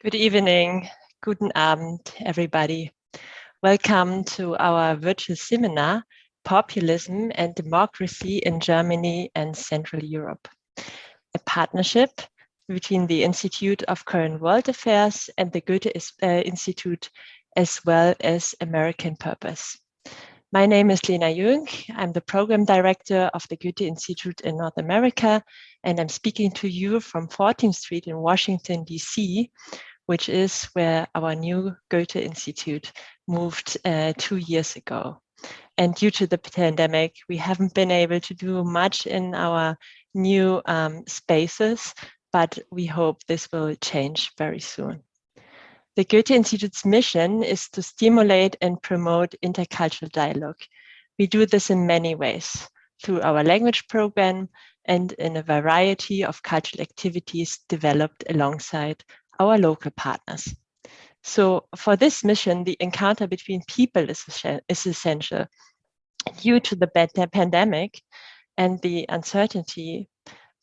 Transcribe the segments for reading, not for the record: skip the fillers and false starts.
Good evening, guten Abend, everybody. Welcome to our virtual seminar, Populism and Democracy in Germany and Central Europe, a partnership between the Institute of Current World Affairs and the Goethe Institute, as well as American Purpose. My name is Lena Jung. I'm the program director of the Goethe Institute in North America, and I'm speaking to you from 14th Street in Washington, DC, which is where our new Goethe Institute moved 2 years ago. And due to the pandemic, we haven't been able to do much in our new spaces, but we hope this will change very soon. The Goethe Institute's mission is to stimulate and promote intercultural dialogue. We do this in many ways, through our language program and in a variety of cultural activities developed alongside our local partners. So for this mission, the encounter between people is essential. Due to the pandemic and the uncertainty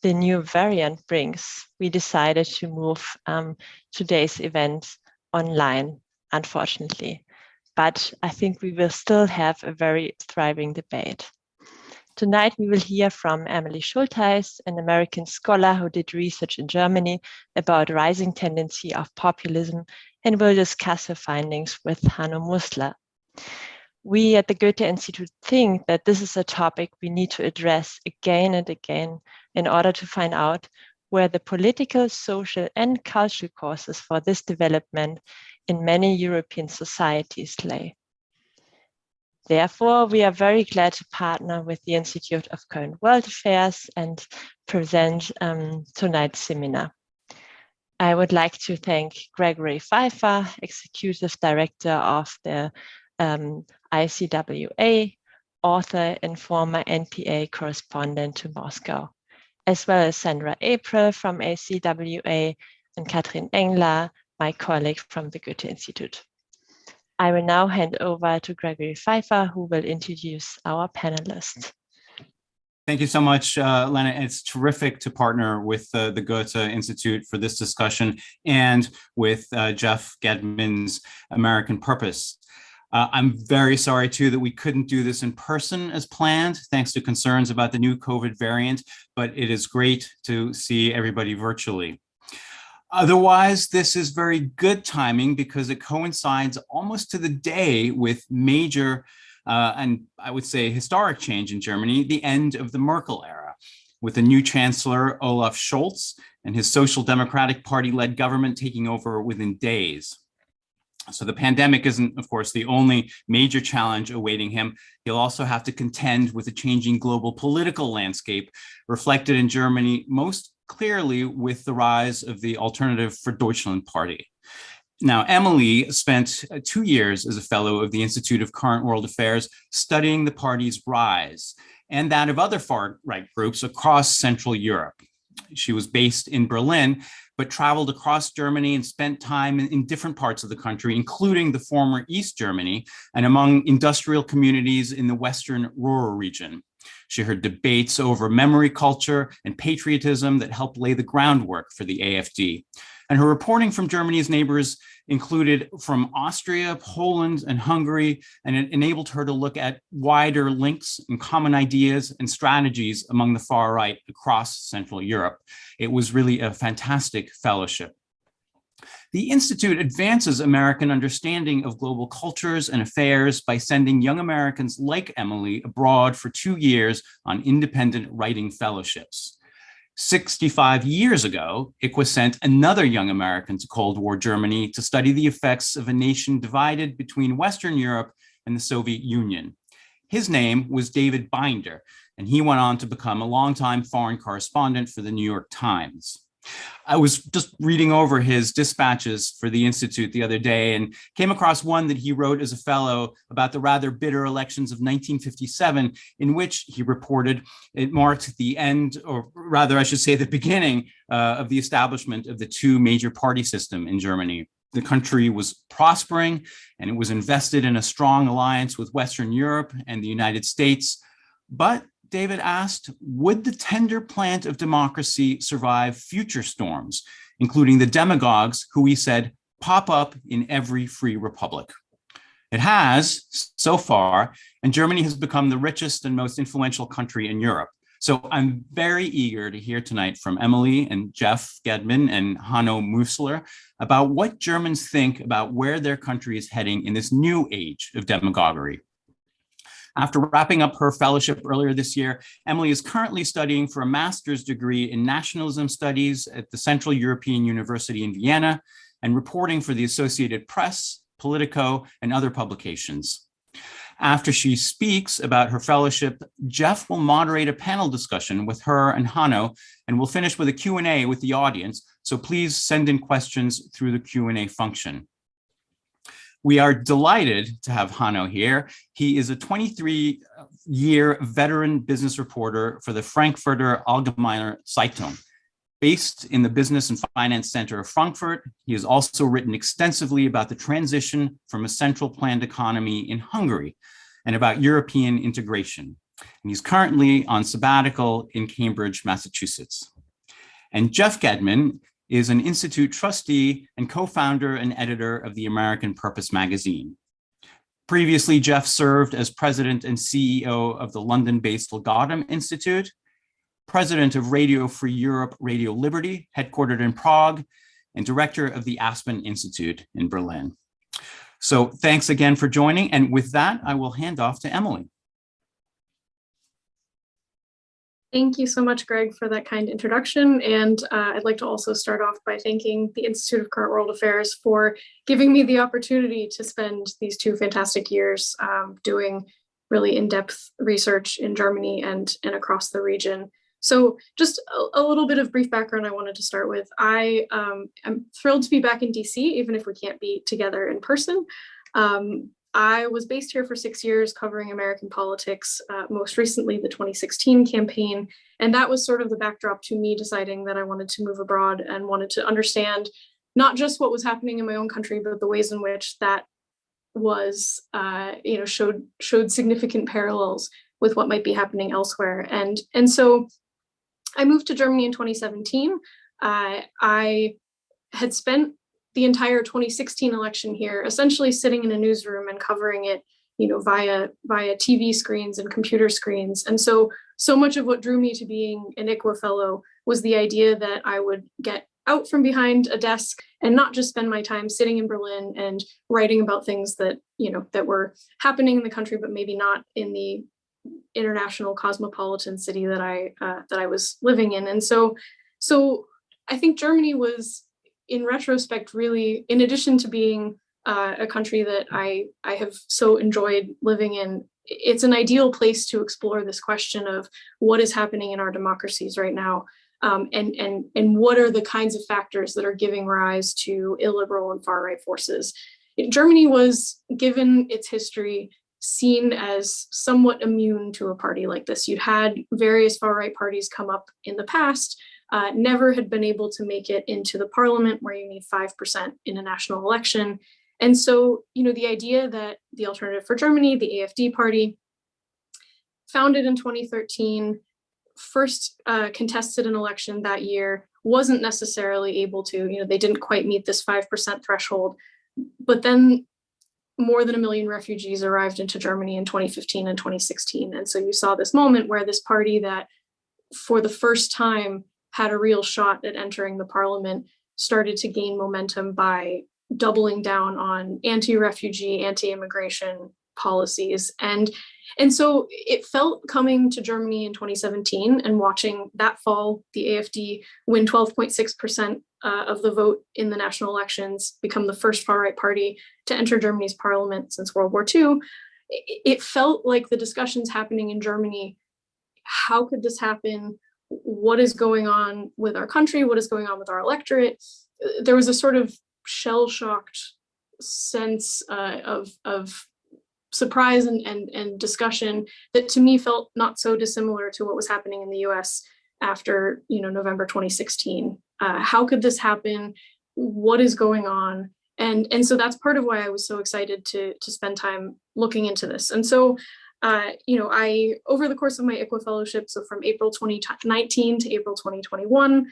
the new variant brings, we decided to move today's event online, unfortunately. But I think we will still have a very thriving debate. Tonight, we will hear from Emily Schultheis, an American scholar who did research in Germany about rising tendency of populism, and will discuss her findings with Hanno. We at the Goethe Institute think that this is a topic we need to address again and again in order to find out where the political, social, and cultural causes for this development in many European societies lay. Therefore, we are very glad to partner with the Institute of Current World Affairs and present tonight's seminar. I would like to thank Gregory Pfeiffer, Executive Director of the ICWA, author and former NPA correspondent to Moscow, as well as Sandra April from ICWA and Katrin Engler, my colleague from the Goethe Institute. I will now hand over to Gregory Pfeiffer, who will introduce our panelists. Thank you so much, Lena. It's terrific to partner with the Goethe Institute for this discussion and with Jeff Gedman's American Purpose. I'm very sorry, too, that we couldn't do this in person as planned, thanks to concerns about the new COVID variant, but it is great to see everybody virtually. Otherwise, this is very good timing because it coincides almost to the day with major and I would say historic change in Germany, the end of the Merkel era, with the new Chancellor Olaf Scholz and his Social Democratic Party-led government taking over within days. So the pandemic isn't, of course, the only major challenge awaiting him. He'll also have to contend with a changing global political landscape reflected in Germany most clearly with the rise of the Alternative for Deutschland Party. Now, Emily spent 2 years as a fellow of the Institute of Current World Affairs studying the party's rise and that of other far-right groups across Central Europe. She was based in Berlin, but traveled across Germany and spent time in different parts of the country, including the former East Germany and among industrial communities in the Western Ruhr region. She heard debates over memory culture and patriotism that helped lay the groundwork for the AfD. And her reporting from Germany's neighbors included from Austria, Poland, and Hungary, and it enabled her to look at wider links and common ideas and strategies among the far right across Central Europe. It was really a fantastic fellowship. The Institute advances American understanding of global cultures and affairs by sending young Americans like Emily abroad for 2 years on independent writing fellowships. 65 years ago, ICWA sent another young American to Cold War Germany to study the effects of a nation divided between Western Europe and the Soviet Union. His name was David Binder, and he went on to become a longtime foreign correspondent for the New York Times. I was just reading over his dispatches for the Institute the other day and came across one that he wrote as a fellow about the rather bitter elections of 1957, in which he reported it marked the end, or rather, I should say, the beginning of the establishment of the two major party system in Germany. The country was prospering and it was invested in a strong alliance with Western Europe and the United States. But David asked, would the tender plant of democracy survive future storms, including the demagogues who we said pop up in every free republic. It has, so far, and Germany has become the richest and most influential country in Europe. So I'm very eager to hear tonight from Emily and Jeff Gedmin and Hanno Musler about what Germans think about where their country is heading in this new age of demagoguery. After wrapping up her fellowship earlier this year, Emily is currently studying for a master's degree in nationalism studies at the Central European University in Vienna and reporting for the Associated Press, Politico, and other publications. After she speaks about her fellowship, Jeff will moderate a panel discussion with her and Hanno, and we'll finish with a Q&A with the audience, so please send in questions through the Q&A function. We are delighted to have Hanno here. He is a 23-year veteran business reporter for the Frankfurter Allgemeine Zeitung. Based in the Business and Finance Center of Frankfurt, he has also written extensively about the transition from a central planned economy in Hungary and about European integration. And he's currently on sabbatical in Cambridge, Massachusetts. And Jeff Gedmin is an Institute trustee and co-founder and editor of the American Purpose magazine. Previously, Jeff served as president and CEO of the London-based Legatum Institute, president of Radio Free Europe, Radio Liberty, headquartered in Prague, and director of the Aspen Institute in Berlin. So thanks again for joining. And with that, I will hand off to Emily. Thank you so much, Greg, for that kind introduction. And I'd like to also start off by thanking the Institute of Current World Affairs for giving me the opportunity to spend these 2 fantastic years doing really in-depth research in Germany and across the region. So just a little bit of brief background I wanted to start with. I am thrilled to be back in DC, even if we can't be together in person. I was based here for 6 years covering American politics, most recently the 2016 campaign. And that was sort of the backdrop to me deciding that I wanted to move abroad and wanted to understand not just what was happening in my own country, but the ways in which that was, showed significant parallels with what might be happening elsewhere. And so I moved to Germany in 2017. I had spent the entire 2016 election here, essentially sitting in a newsroom and covering it, via TV screens and computer screens. And so much of what drew me to being an ICWA fellow was the idea that I would get out from behind a desk and not just spend my time sitting in Berlin and writing about things that, that were happening in the country, but maybe not in the international cosmopolitan city that I was living in. And so I think Germany was, in retrospect, really, in addition to being a country that I have so enjoyed living in, it's an ideal place to explore this question of what is happening in our democracies right now, and what are the kinds of factors that are giving rise to illiberal and far-right forces. Germany was, given its history, seen as somewhat immune to a party like this. You'd had various far-right parties come up in the past, never had been able to make it into the parliament where you need 5% in a national election. And so, the idea that the Alternative for Germany, the AfD party, founded in 2013, first contested an election that year, wasn't necessarily able to, they didn't quite meet this 5% threshold, but then more than 1 million refugees arrived into Germany in 2015 and 2016. And so you saw this moment where this party that for the first time had a real shot at entering the parliament started to gain momentum by doubling down on anti-refugee, anti-immigration policies. And so it felt, coming to Germany in 2017 and watching that fall, the AfD win 12.6% of the vote in the national elections, become the first far-right party to enter Germany's parliament since World War II. It felt like the discussions happening in Germany, how could this happen? What is going on with our country? What is going on with our electorate? There was a sort of shell-shocked sense of surprise and discussion that to me felt not so dissimilar to what was happening in the US after November 2016. How could this happen? What is going on? And so that's part of why I was so excited to spend time looking into this. And so I, over the course of my ICWA fellowship, so from April 2019 to April 2021,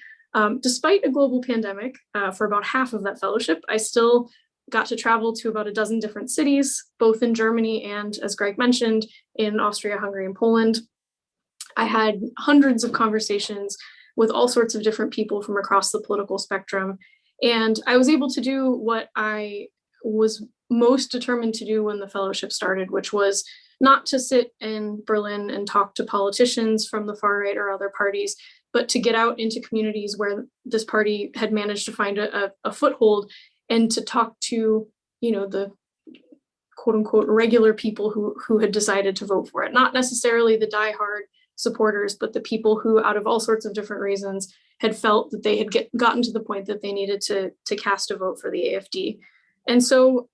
Despite a global pandemic, for about half of that fellowship, I still got to travel to about a dozen different cities, both in Germany and, as Greg mentioned, in Austria, Hungary, and Poland. I had hundreds of conversations with all sorts of different people from across the political spectrum. And I was able to do what I was most determined to do when the fellowship started, which was not to sit in Berlin and talk to politicians from the far right or other parties, but to get out into communities where this party had managed to find a foothold, and to talk to, the quote unquote regular people who had decided to vote for it. Not necessarily the diehard supporters, but the people who, out of all sorts of different reasons, had felt that they had gotten to the point that they needed to cast a vote for the AfD. And so,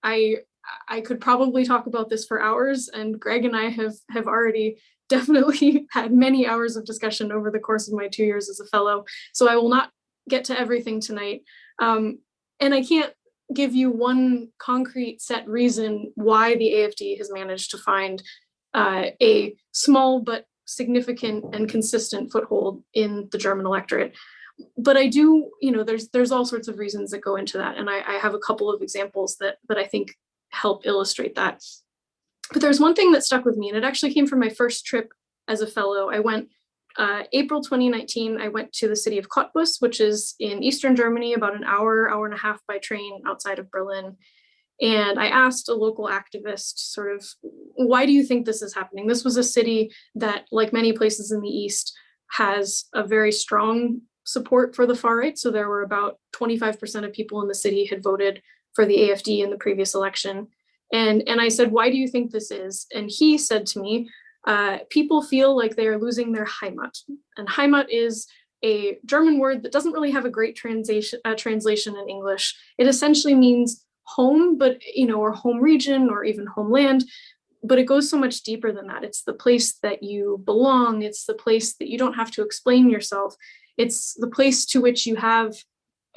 I could probably talk about this for hours, and Greg and I have already definitely had many hours of discussion over the course of my 2 years as a fellow. So I will not get to everything tonight. And I can't give you one concrete set reason why the AfD has managed to find a small but significant and consistent foothold in the German electorate. But I do, there's all sorts of reasons that go into that. And I have a couple of examples that I think help illustrate that. But there's one thing that stuck with me, and it actually came from my first trip as a fellow. I went April 2019, I went to the city of Cottbus, which is in Eastern Germany, about an hour and a half by train outside of Berlin. And I asked a local activist sort of, why do you think this is happening? This was a city that, like many places in the East, has a very strong support for the far right. So there were about 25% of people in the city had voted for the AfD in the previous election. And I said, why do you think this is? And he said to me, people feel like they are losing their Heimat. And Heimat is a German word that doesn't really have a great translation in English. It essentially means home, but or home region, or even homeland, but it goes so much deeper than that. It's the place that you belong. It's the place that you don't have to explain yourself. It's the place to which you have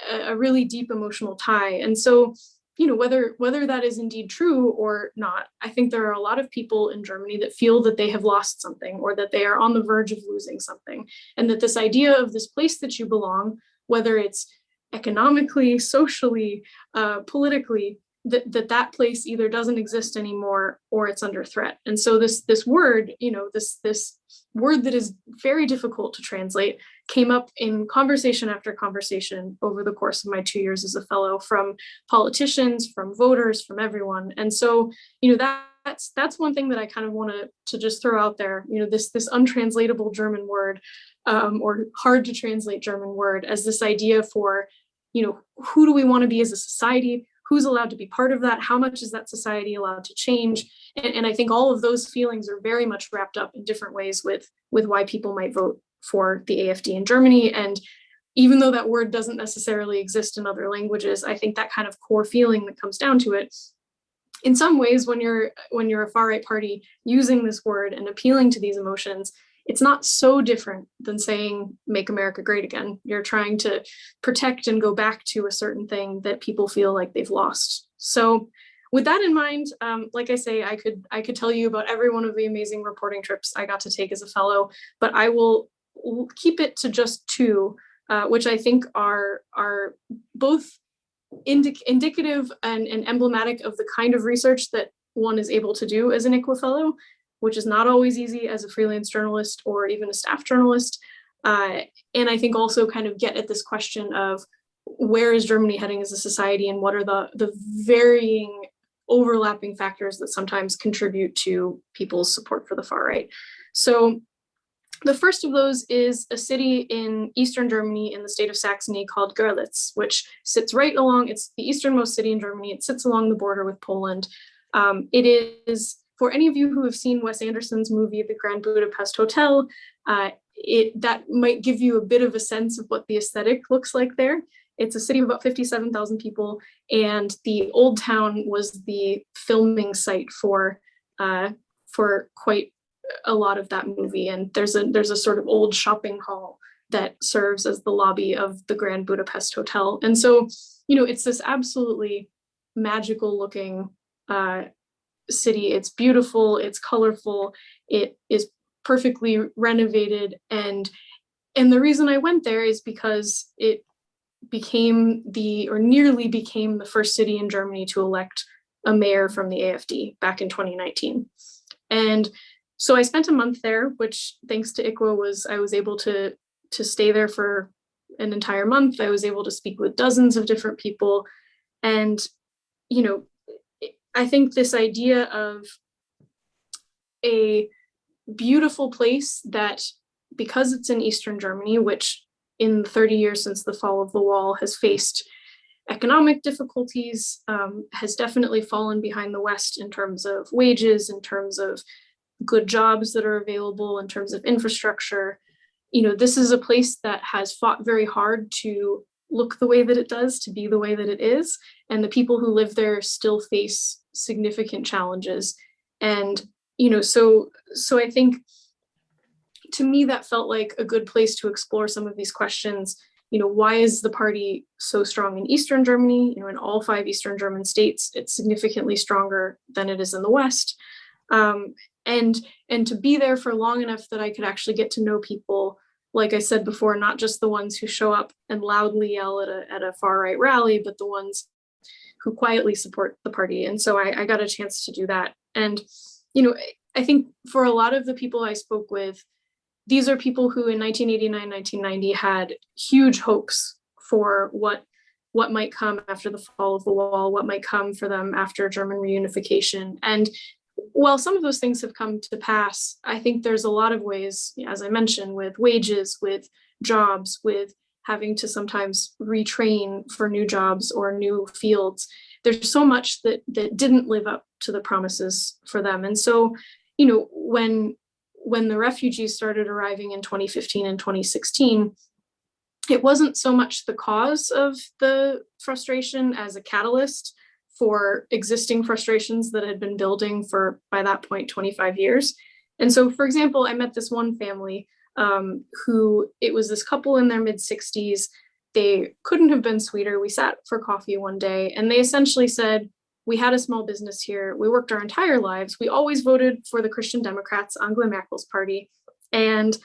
a really deep emotional tie. And so, whether that is indeed true or not, I think there are a lot of people in Germany that feel that they have lost something, or that they are on the verge of losing something. And that this idea of this place that you belong, whether it's economically, socially, politically, that place either doesn't exist anymore or it's under threat. And so this word, this word that is very difficult to translate, came up in conversation after conversation over the course of my 2 years as a fellow, from politicians, from voters, from everyone. And so, that's one thing that I kind of want to just throw out there, this untranslatable German word, or hard to translate German word, as this idea for, who do we want to be as a society? Who's allowed to be part of that? How much is that society allowed to change? And I think all of those feelings are very much wrapped up in different ways with why people might vote for the AfD in Germany. And even though that word doesn't necessarily exist in other languages, I think that kind of core feeling that comes down to it, in some ways, when you're a far right party using this word and appealing to these emotions, it's not so different than saying, make America great again. You're trying to protect and go back to a certain thing that people feel like they've lost. So with that in mind, like I say, I could tell you about every one of the amazing reporting trips I got to take as a fellow, but I will keep it to just two, which I think are both indicative and emblematic of the kind of research that one is able to do as an ICWA fellow, which is not always easy as a freelance journalist or even a staff journalist. And I think also kind of get at this question of, where is Germany heading as a society, and what are the varying overlapping factors that sometimes contribute to people's support for the far right. So the first of those is a city in Eastern Germany in the state of Saxony called Görlitz, which sits right along, it's the easternmost city in Germany. It sits along the border with Poland. It is, for any of you who have seen Wes Anderson's movie, The Grand Budapest Hotel, that might give you a bit of a sense of what the aesthetic looks like there. It's a city of about 57,000 people, and the old town was the filming site for quite a lot of that movie. And there's a sort of old shopping hall that serves as the lobby of the Grand Budapest Hotel. And so, it's this absolutely magical looking city. It's beautiful, it's colorful, it is perfectly renovated, and And the reason I went there is because it became nearly became the first city in Germany to elect a mayor from the AfD back in 2019. And so I spent a month there, which thanks to ICWA I was able to stay there for an entire month. I was able to speak with dozens of different people. And, you know, I think this idea of a beautiful place that, because it's in Eastern Germany, which in the 30 years since the fall of the wall has faced economic difficulties, has definitely fallen behind the West in terms of wages, in terms of good jobs that are available, in terms of infrastructure. You know, this is a place that has fought very hard to look the way that it does, to be the way that it is. And the people who live there still face significant challenges. And, you know, so I think to me, that felt like a good place to explore some of these questions. You know, why is the party so strong in Eastern Germany? You know, in all 5 Eastern German states, it's significantly stronger than it is in the West. And to be there for long enough that I could actually get to know people, like I said before, not just the ones who show up and loudly yell at a far right rally, but the ones who quietly support the party. And so I got a chance to do that. And, you know, I think for a lot of the people I spoke with, these are people who in 1989, 1990 had huge hopes for what might come after the fall of the wall, what might come for them after German reunification. And while some of those things have come to pass, I think there's a lot of ways, as I mentioned, with wages, with jobs, with having to sometimes retrain for new jobs or new fields. There's so much that didn't live up to the promises for them. And so, you know, when the refugees started arriving in 2015 and 2016, it wasn't so much the cause of the frustration as a catalyst for existing frustrations that had been building for, by that point, 25 years. And so, for example, I met this one family who, it was this couple in their mid-60s. They couldn't have been sweeter. We sat for coffee one day and they essentially said, we had a small business here. We worked our entire lives. We always voted for the Christian Democrats, Angela Merkel's party. And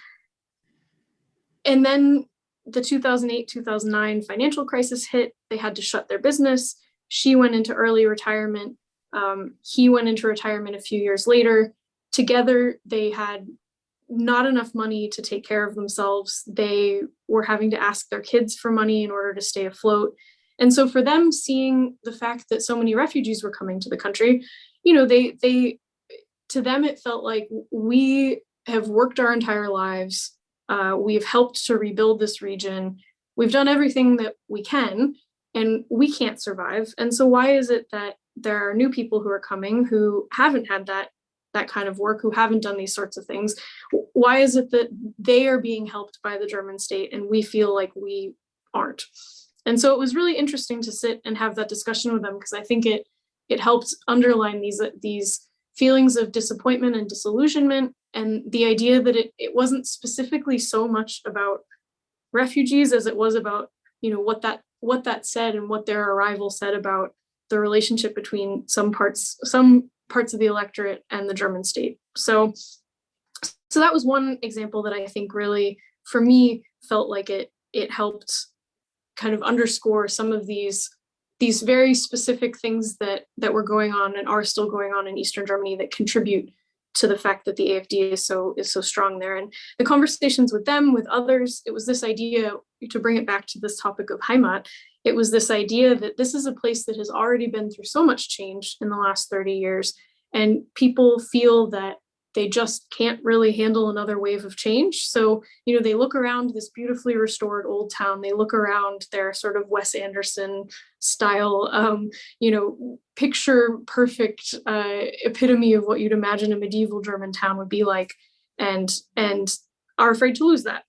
then the 2008-2009 financial crisis hit. They had to shut their business. She went into early retirement. He went into retirement a few years later. Together, they had not enough money to take care of themselves. They were having to ask their kids for money in order to stay afloat. And so for them, seeing the fact that so many refugees were coming to the country, you know, to them, it felt like, we have worked our entire lives. We've helped to rebuild this region. We've done everything that we can, and we can't survive. And so why is it that there are new people who are coming who haven't had that kind of work, who haven't done these sorts of things? Why is it that they are being helped by the German state and we feel like we aren't? And so it was really interesting to sit and have that discussion with them, because I think it helped underline these feelings of disappointment and disillusionment, and the idea that it wasn't specifically so much about refugees as it was about, you know, what that said and what their arrival said about the relationship between some parts of the electorate and the German state. So that was one example that I think really, for me, felt like it helped kind of underscore some of these very specific things that were going on and are still going on in Eastern Germany that contribute to the fact that the AfD is so strong there. And the conversations with them, with others, it was this idea, to bring it back to this topic of Heimat, it was this idea that this is a place that has already been through so much change in the last 30 years, and people feel that they just can't really handle another wave of change. So, you know, they look around this beautifully restored old town, they look around their sort of Wes Anderson style, you know, picture perfect epitome of what you'd imagine a medieval German town would be like, and are afraid to lose that.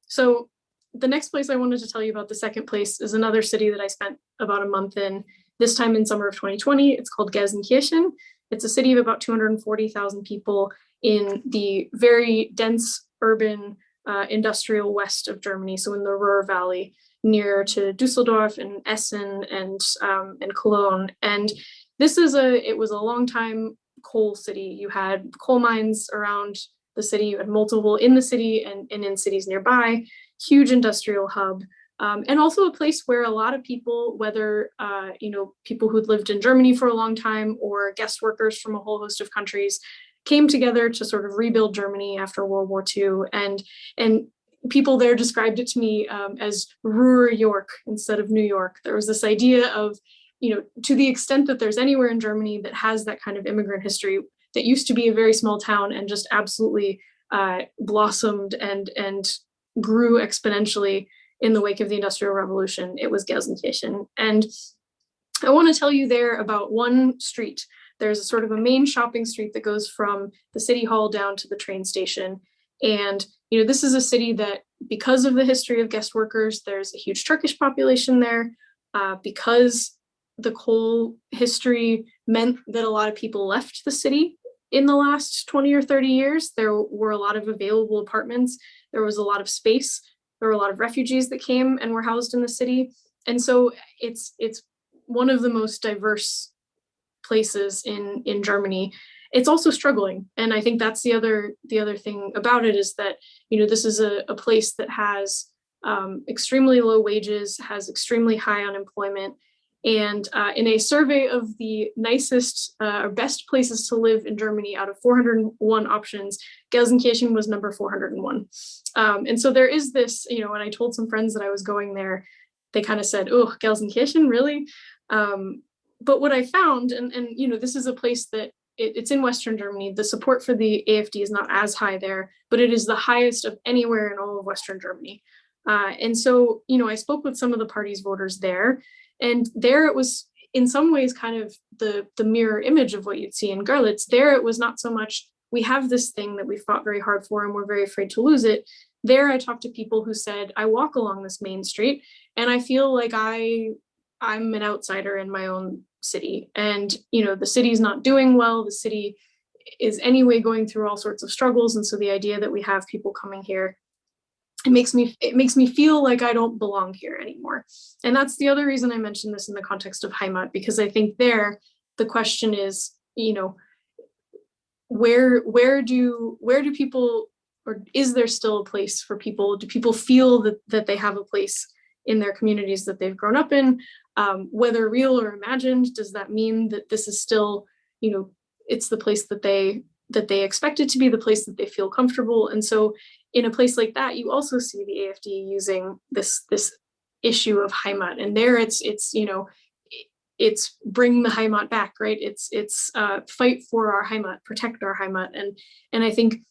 So the next place I wanted to tell you about, the second place, is another city that I spent about a month in, this time in summer of 2020. It's called Gelsenkirchen. It's a city of about 240,000 people in the very dense urban industrial west of Germany, so in the Ruhr Valley, near to Düsseldorf and Essen and Cologne. And this is it was a long time coal city. You had coal mines around the city. You had multiple in the city and in cities nearby, huge industrial hub. And also a place where a lot of people, whether people who'd lived in Germany for a long time or guest workers from a whole host of countries, came together to sort of rebuild Germany after World War II. And people there described it to me as Ruhr York instead of New York. There was this idea of, to the extent that there's anywhere in Germany that has that kind of immigrant history, that used to be a very small town and just absolutely blossomed and grew exponentially in the wake of the Industrial Revolution, it was Gelsenkirchen. And I want to tell you there about one street. There's a sort of a main shopping street that goes from the city hall down to the train station. And, this is a city that, because of the history of guest workers, there's a huge Turkish population there. Because the coal history meant that a lot of people left the city in the last 20 or 30 years. There were a lot of available apartments. There was a lot of space. There were a lot of refugees that came and were housed in the city. And so it's one of the most diverse places in Germany. It's also struggling. And I think that's the other thing about it is that, this is a place that has extremely low wages, has extremely high unemployment. And in a survey of the nicest or best places to live in Germany out of 401 options, Gelsenkirchen was number 401. And so there is this, when I told some friends that I was going there, they kind of said, oh, Gelsenkirchen, really? But what I found, and this is a place that it's in Western Germany, the support for the AfD is not as high there, but it is the highest of anywhere in all of Western Germany. And so, I spoke with some of the party's voters there, and there it was in some ways kind of the mirror image of what you'd see in Görlitz. There it was not so much, we have this thing that we fought very hard for and we're very afraid to lose it. There I talked to people who said, I walk along this main street and I feel like I'm an outsider in my own city. And, the city's not doing well. The city is anyway going through all sorts of struggles. And so the idea that we have people coming here, it makes me feel like I don't belong here anymore. And that's the other reason I mentioned this in the context of Heimat, because I think there the question is, where do people, or is there still a place for people? Do people feel that they have a place in their communities that they've grown up in, whether real or imagined? Does that mean that this is still, it's the place that they expect it to be, the place that they feel comfortable? And so in a place like that, you also see the AfD using this issue of Heimat, and there it's bring the Heimat back, right? It's fight for our Heimat, protect our Heimat, and I think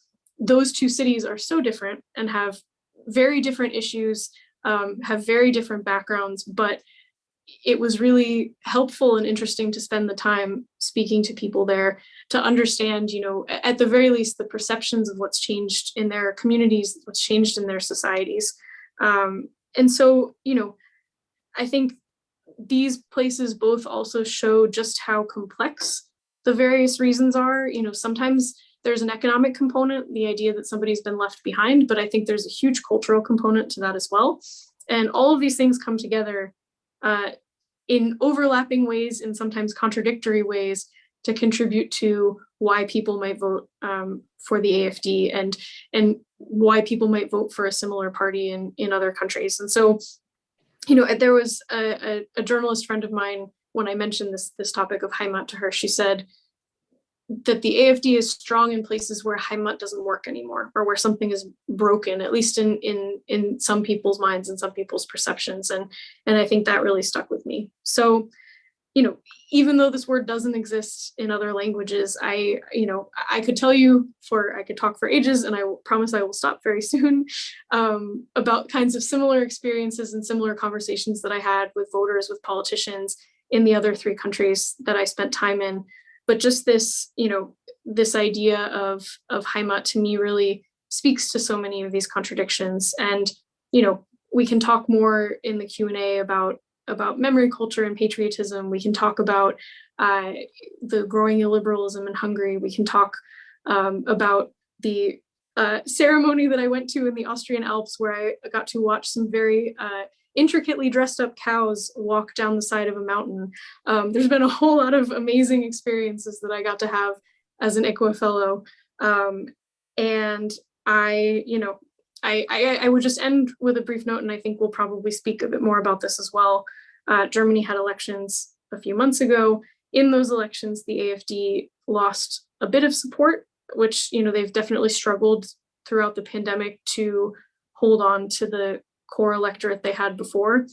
those two cities are so different and have very different issues, have very different backgrounds, but it was really helpful and interesting to spend the time speaking to people there to understand, at the very least, the perceptions of what's changed in their communities, what's changed in their societies. And so, I think these places both also show just how complex the various reasons are. Sometimes there's an economic component, the idea that somebody's been left behind, but I think there's a huge cultural component to that as well. And all of these things come together in overlapping ways, in sometimes contradictory ways, to contribute to why people might vote for the AfD and why people might vote for a similar party in other countries. And so, there was a journalist friend of mine, when I mentioned this topic of Heimat to her, she said that the AfD is strong in places where Heimat doesn't work anymore, or where something is broken, at least in some people's minds and some people's perceptions. And I think that really stuck with me. So, even though this word doesn't exist in other languages, I could tell you I could talk for ages, and I promise I will stop very soon, about kinds of similar experiences and similar conversations that I had with voters, with politicians in the other 3 countries that I spent time in. But just this, this idea of Heimat to me really speaks to so many of these contradictions. And, we can talk more in the Q&A about memory culture and patriotism. We can talk about the growing illiberalism in Hungary. We can talk about the ceremony that I went to in the Austrian Alps, where I got to watch some very intricately dressed up cows walk down the side of a mountain. There's been a whole lot of amazing experiences that I got to have as an ICWA fellow. And I would just end with a brief note, and I think we'll probably speak a bit more about this as well. Germany had elections a few months ago. In those elections, the AfD lost a bit of support, which, they've definitely struggled throughout the pandemic to hold on to the core electorate they had before.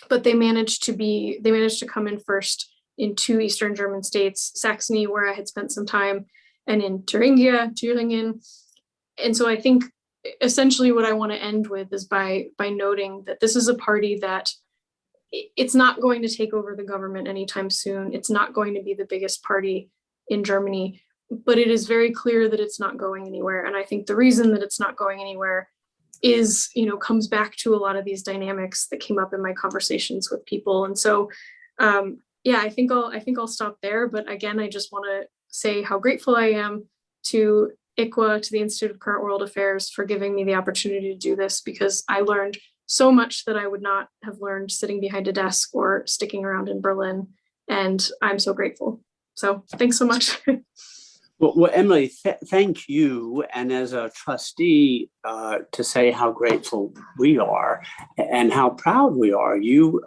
But they managed to come in first in 2 Eastern German states, Saxony, where I had spent some time, and in Thüringen. And so I think essentially what I want to end with is by noting that this is a party that it's not going to take over the government anytime soon. It's not going to be the biggest party in Germany, but it is very clear that it's not going anywhere. And I think the reason that it's not going anywhere is, comes back to a lot of these dynamics that came up in my conversations with people. And so, I think I'll stop there. But again, I just want to say how grateful I am to ICWA, to the Institute of Current World Affairs, for giving me the opportunity to do this, because I learned so much that I would not have learned sitting behind a desk or sticking around in Berlin. And I'm so grateful. So thanks so much. Well, Emily, thank you. And as a trustee, to say how grateful we are and how proud we are. You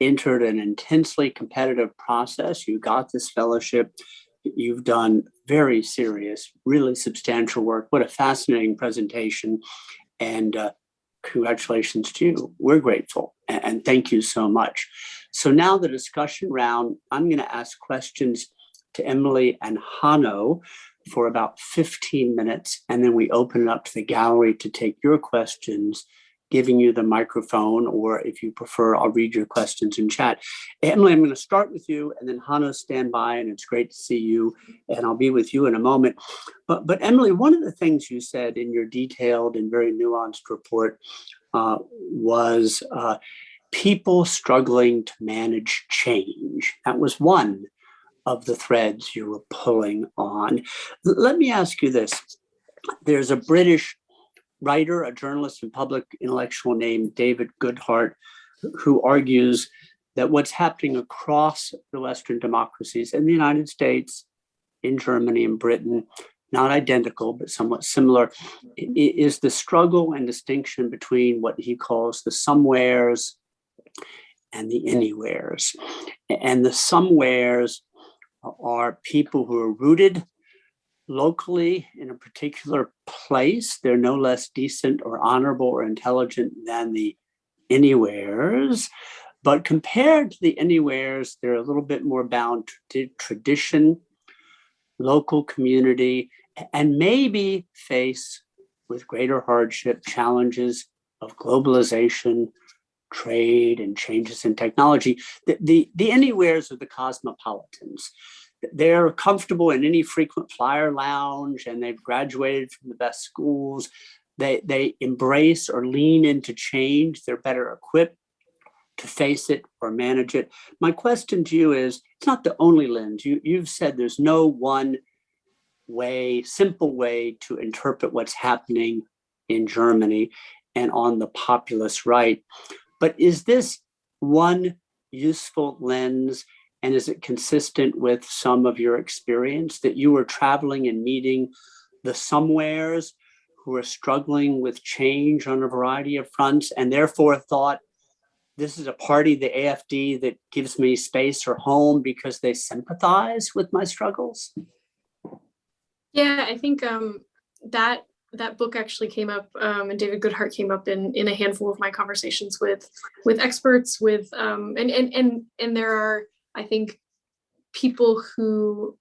entered an intensely competitive process. You got this fellowship. You've done very serious, really substantial work. What a fascinating presentation. And congratulations to you. We're grateful. And thank you so much. So now the discussion round, I'm going to ask questions to Emily and Hanno for about 15 minutes, and then we open it up to the gallery to take your questions, giving you the microphone, or if you prefer, I'll read your questions in chat. Emily, I'm going to start with you, and then Hanno, stand by, and it's great to see you, and I'll be with you in a moment. But Emily, one of the things you said in your detailed and very nuanced report was people struggling to manage change. That was one of the threads you were pulling on. Let me ask you this. There's a British writer, a journalist and public intellectual named David Goodhart, who argues that what's happening across the Western democracies in the United States, in Germany and Britain, not identical, but somewhat similar, is the struggle and distinction between what he calls the somewheres and the anywheres. And the somewheres are people who are rooted locally in a particular place. They're no less decent or honorable or intelligent than the anywheres. But compared to the anywheres, they're a little bit more bound to tradition, local community, and maybe face with greater hardship challenges of globalization, trade, and changes in technology. The anywheres are the cosmopolitans. They're comfortable in any frequent flyer lounge, and they've graduated from the best schools. They embrace or lean into change. They're better equipped to face it or manage it. My question to you is, it's not the only lens. You've said there's no one way, simple way to interpret what's happening in Germany and on the populist right. But is this one useful lens, and is it consistent with some of your experience that you were traveling and meeting the somewheres who are struggling with change on a variety of fronts, and therefore thought, this is a party, the AfD, that gives me space or home because they sympathize with my struggles? Yeah, I think that book actually came up, and David Goodhart came up in a handful of my conversations with experts, and there are, I think, people who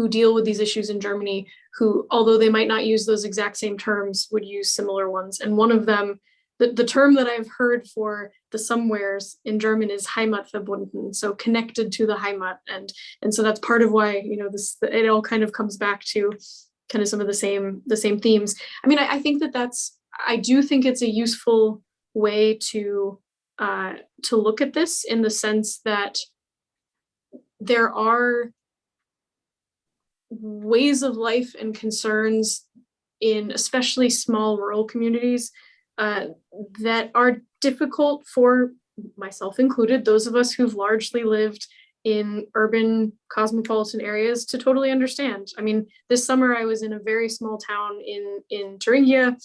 deal with these issues in Germany who, although they might not use those exact same terms, would use similar ones. And one of them, the term that I've heard for the somewheres in German is Heimatverbunden, so connected to the Heimat, and so that's part of why it all kind of comes back to kind of some of the same themes. I mean, I think I do think it's a useful way to look at this, in the sense that there are ways of life and concerns in especially small rural communities that are difficult for myself included, those of us who've largely lived in urban cosmopolitan areas to totally understand. I mean, this summer I was in a very small town in Thuringia,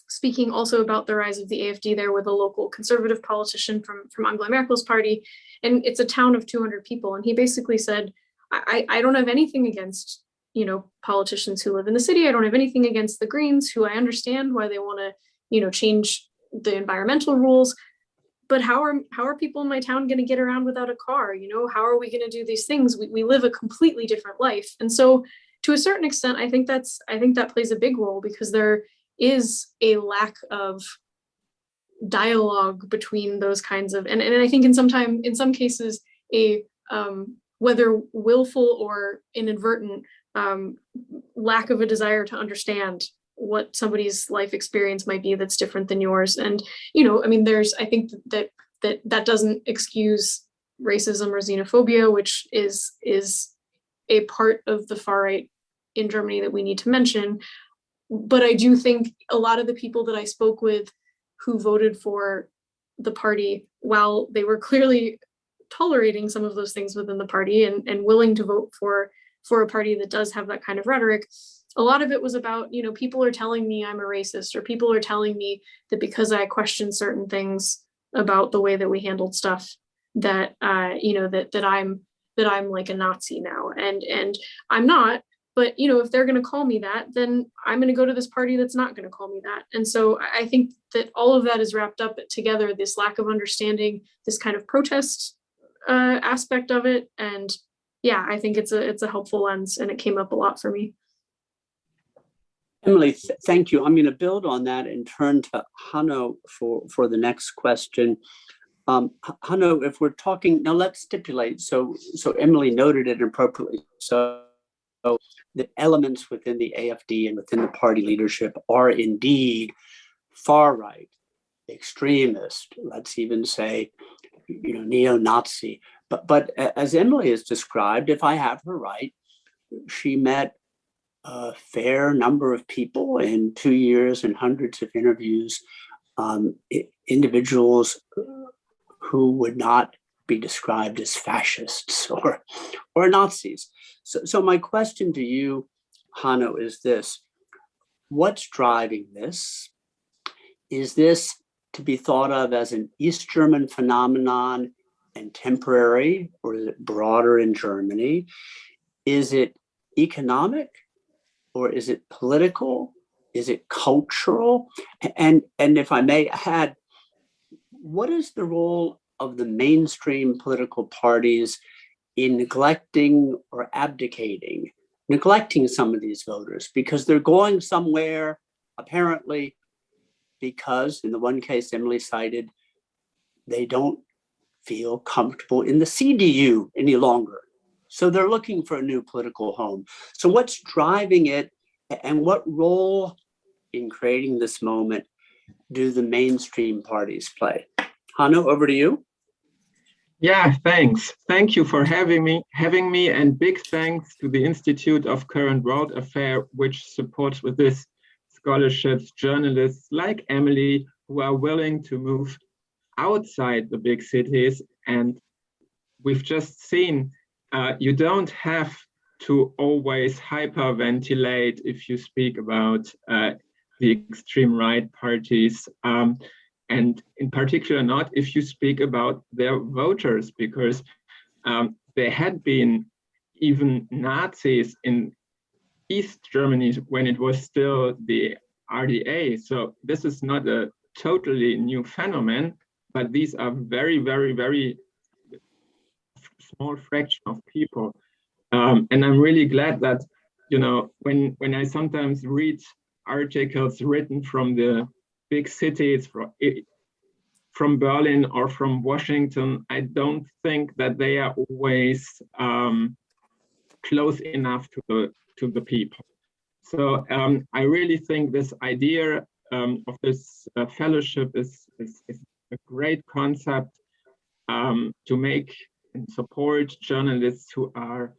speaking also about the rise of the AfD there with a local conservative politician from Angela Merkel's party. And it's a town of 200 people. And he basically said, I don't have anything against, politicians who live in the city. I don't have anything against the Greens, who I understand why they want to, change the environmental rules. But how are people in my town going to get around without a car? How are we going to do these things? We live a completely different life. And so to a certain extent, I think that plays a big role, because there is a lack of dialogue between those kinds of, and I think in some cases, a whether willful or inadvertent lack of a desire to understand what somebody's life experience might be that's different than yours. And I think that doesn't excuse racism or xenophobia, which is a part of the far right in Germany that we need to mention. But I do think a lot of the people that I spoke with who voted for the party, while they were clearly tolerating some of those things within the party and willing to vote for a party that does have that kind of rhetoric, a lot of it was about, people are telling me I'm a racist, or people are telling me that because I question certain things about the way that we handled stuff, that that I'm like a Nazi now, and I'm not. But if they're going to call me that, then I'm going to go to this party that's not going to call me that. And so I think that all of that is wrapped up together, this lack of understanding, this kind of protest aspect of it. And yeah, I think it's a helpful lens, and it came up a lot for me. Emily, thank you. I'm going to build on that and turn to Hanno for the next question. Hanno, if we're talking now, let's stipulate. So Emily noted it appropriately. So the elements within the AfD and within the party leadership are indeed far right, extremist. Let's even say, neo-Nazi. But as Emily has described, if I have her right, she met a fair number of people in 2 years and hundreds of interviews, individuals who would not be described as fascists or Nazis. So my question to you, Hanno, is this: what's driving this? Is this to be thought of as an East German phenomenon and temporary, or is it broader in Germany? Is it economic, or is it political? Is it cultural? And if I may add, what is the role of the mainstream political parties in neglecting or neglecting some of these voters, because they're going somewhere, apparently, because in the one case Emily cited, they don't feel comfortable in the CDU any longer. So they're looking for a new political home. So what's driving it, and what role in creating this moment do the mainstream parties play? Hanno, over to you. Yeah, thanks. Thank you for having me, and big thanks to the Institute of Current World Affairs, which supports with this scholarships journalists like Emily, who are willing to move outside the big cities. And we've just seen you don't have to always hyperventilate if you speak about the extreme right parties. And in particular, not if you speak about their voters, because there had been even Nazis in East Germany when it was still the RDA. So this is not a totally new phenomenon, but these are very, very, very small fraction of people. And I'm really glad that, when I sometimes read articles written from the big cities, from Berlin or from Washington, I don't think that they are always close enough to the people. So I really think this idea of this fellowship is a great concept to make and support journalists who are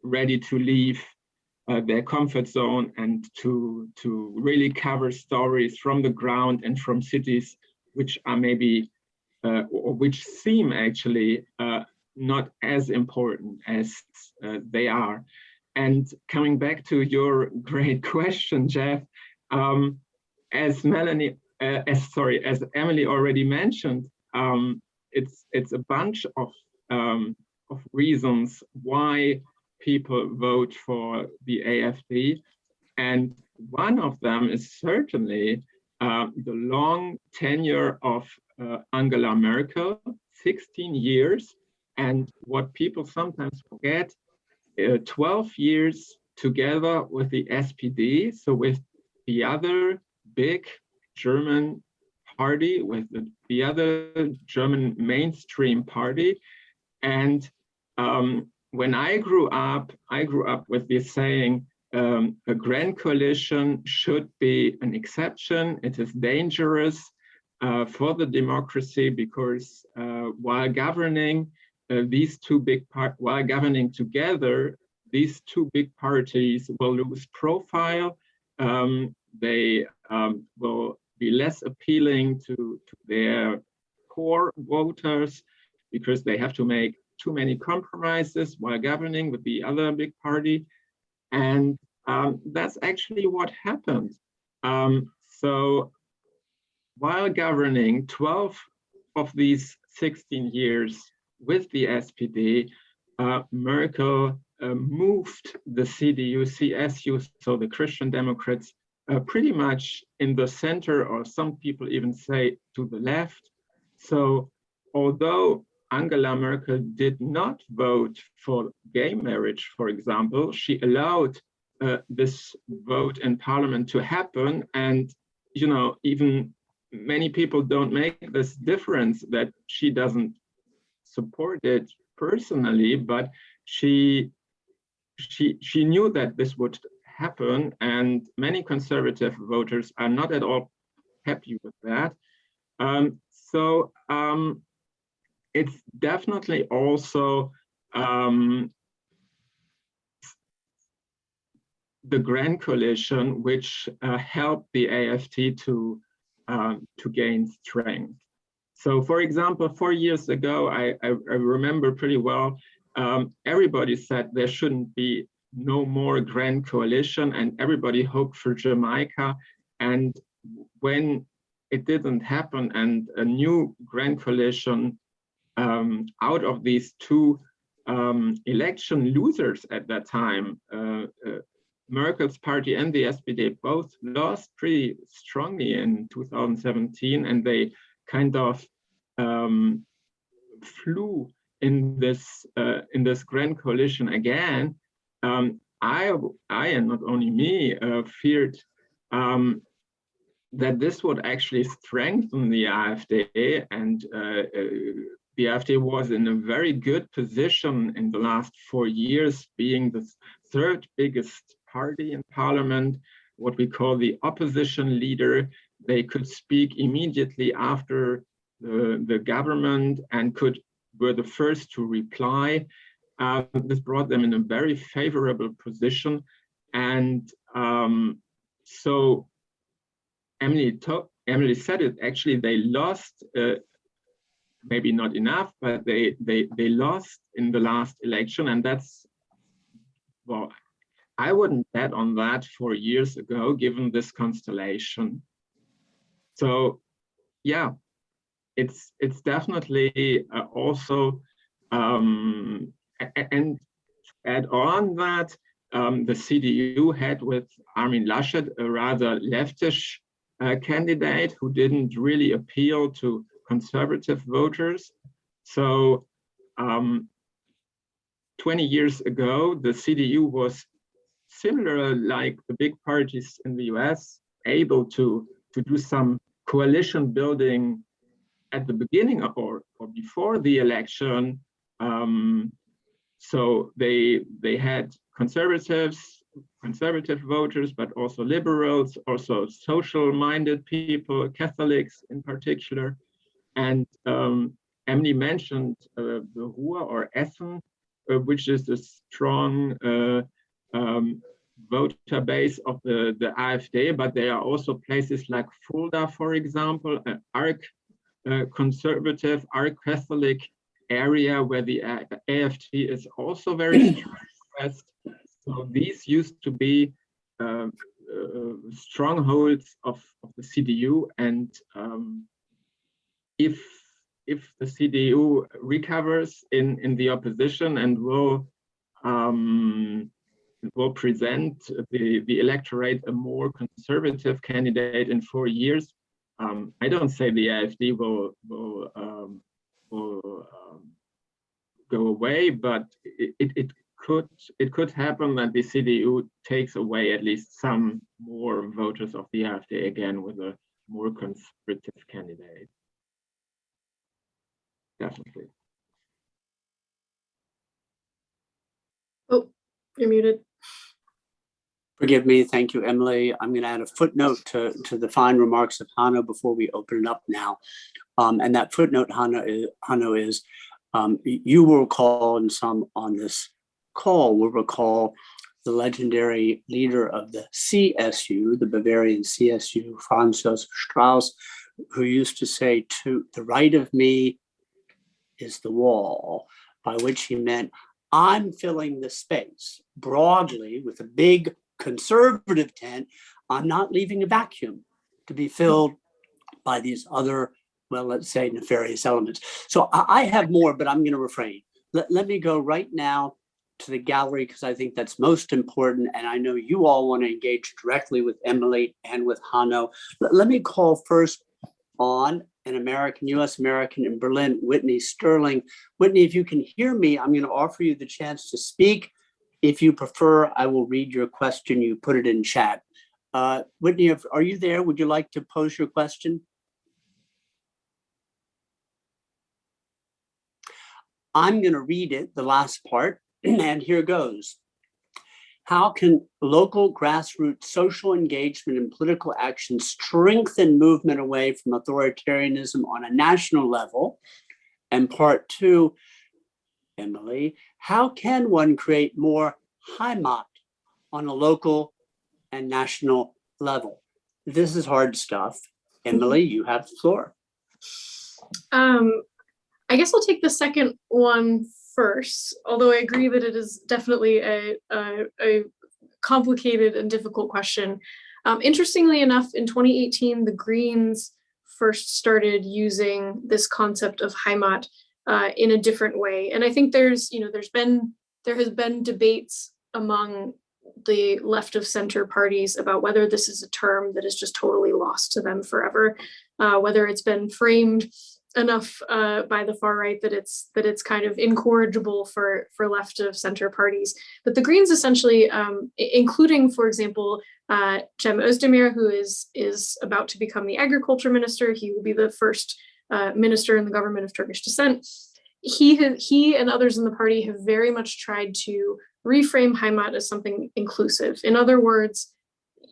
ready to leave their comfort zone and to really cover stories from the ground and from cities which are maybe or which seem actually not as important as they are. And coming back to your great question, Jeff, as Emily already mentioned, it's a bunch of reasons why people vote for the AfD, and one of them is certainly the long tenure of Angela Merkel, 16 years, and what people sometimes forget, 12 years together with the SPD, so with the other big German party, with the other German mainstream party. And when I grew up with this saying, a grand coalition should be an exception. It is dangerous for the democracy because while governing while governing together, these two big parties will lose profile. They will be less appealing to their core voters because they have to make too many compromises while governing with the other big party. And that's actually what happened. So while governing 12 of these 16 years with the SPD, Merkel moved the CDU-CSU, so the Christian Democrats, pretty much in the center, or some people even say to the left. So although Angela Merkel did not vote for gay marriage, for example, she allowed this vote in parliament to happen. And, you know, even many people don't make this difference that she doesn't support it personally, but she knew that this would happen, and many conservative voters are not at all happy with that. It's definitely also the Grand Coalition which helped the AfD to gain strength. So, for example, 4 years ago, I remember pretty well, everybody said there shouldn't be no more Grand Coalition, and everybody hoped for Jamaica. And when it didn't happen, and a new Grand Coalition out of these two election losers at that time, Merkel's party and the SPD both lost pretty strongly in 2017, and they kind of flew in this Grand Coalition again. I and not only me feared that this would actually strengthen the AfD, and the AfD was in a very good position in the last 4 years, being the third biggest party in parliament, what we call the opposition leader. They could speak immediately after the government and were the first to reply. This brought them in a very favorable position. And so Emily said it, actually they lost, maybe not enough, but they lost in the last election. And that's, well, I wouldn't bet on that 4 years ago, given this constellation. So yeah, it's definitely also, and add on that, the CDU had with Armin Laschet a rather leftish candidate who didn't really appeal to conservative voters. So 20 years ago, the CDU was similar, like the big parties in the US, able to do some coalition building at the beginning or before the election. So they had conservative voters, but also liberals, also social-minded people, Catholics in particular. And Emily mentioned the Ruhr or Essen, which is a strong voter base of the AfD, but there are also places like Fulda, for example, conservative, Catholic area where the AfD is also very stressed. So these used to be strongholds of the CDU, and if the CDU recovers in the opposition and will present the electorate a more conservative candidate in 4 years, I don't say the AfD will go away, but it could happen that the CDU takes away at least some more voters of the AfD again with a more conservative candidate. Definitely. Oh, you're muted. Forgive me. Thank you, Emily. I'm going to add a footnote to the fine remarks of Hanno before we open it up now. And that footnote, Hanno, is you will recall, and some on this call will recall, the legendary leader of the CSU, the Bavarian CSU, Franz Josef Strauss, who used to say, "To the right of me is the wall," by which he meant, I'm filling the space broadly with a big conservative tent. I'm not leaving a vacuum to be filled by these other, well, let's say, nefarious elements. So I have more, but I'm going to refrain. Let me go right now to the gallery, because I think that's most important. And I know you all want to engage directly with Emily and with Hanno. Let me call first on an American, US American in Berlin, Whitney Sterling. Whitney, if you can hear me, I'm going to offer you the chance to speak. If you prefer, I will read your question. You put it in chat. Whitney, are you there? Would you like to pose your question? I'm going to read it, the last part, and here goes. How can local grassroots social engagement and political action strengthen movement away from authoritarianism on a national level? And part two, Emily, how can one create more Haimatha on a local and national level? This is hard stuff. Emily, you have the floor. I guess I'll take the second one first, although I agree that it is definitely a complicated and difficult question. Interestingly enough, in 2018, the Greens first started using this concept of Heimat in a different way. And I think there has been debates among the left of center parties about whether this is a term that is just totally lost to them forever, whether it's been framed enough by the far right that it's kind of incorrigible for left of center parties. But the Greens essentially, including, for example, Cem Özdemir, who is about to become the agriculture minister. He will be the first minister in the government of Turkish descent. He and others in the party have very much tried to reframe Heimat as something inclusive. In other words,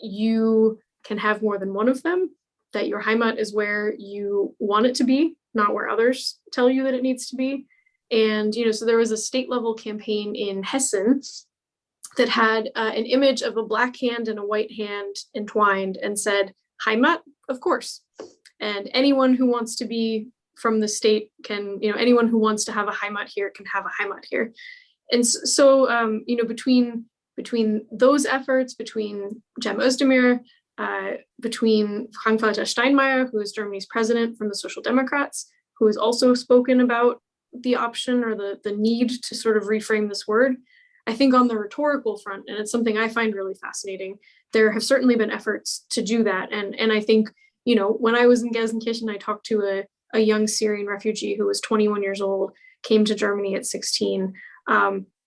you can have more than one of them, that your Heimat is where you want it to be, not where others tell you that it needs to be. And, so there was a state level campaign in Hessen that had an image of a black hand and a white hand entwined and said, Heimat, of course. And anyone who wants to be from the state can, anyone who wants to have a Heimat here can have a Heimat here. And so, between those efforts, between Cem Özdemir, between Frank-Walter Steinmeier, who is Germany's president from the Social Democrats, who has also spoken about the option or the need to sort of reframe this word. I think on the rhetorical front, and it's something I find really fascinating, there have certainly been efforts to do that. And I think, when I was in Gelsenkirchen, I talked to a young Syrian refugee who was 21 years old, came to Germany at 16.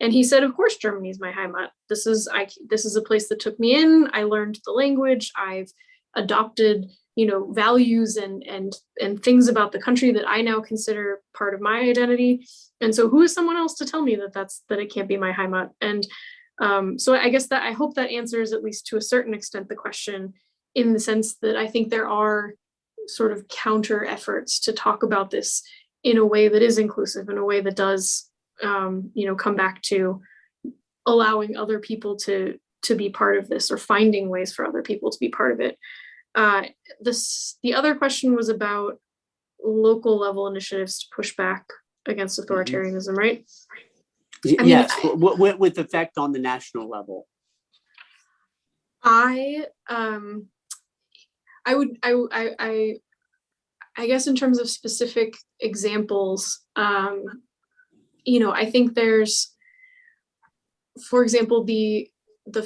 And he said, of course, Germany is my Heimat. This is a place that took me in. I learned the language. I've adopted, values and things about the country that I now consider part of my identity. And so who is someone else to tell me that it can't be my Heimat? And so I guess that I hope that answers, at least to a certain extent, the question, in the sense that I think there are sort of counter efforts to talk about this in a way that is inclusive, in a way that does come back to allowing other people to be part of this, or finding ways for other people to be part of it. The other question was about local level initiatives to push back against authoritarianism, right? Yes, with effect on the national level. I guess in terms of specific examples, you know, I think there's, for example, the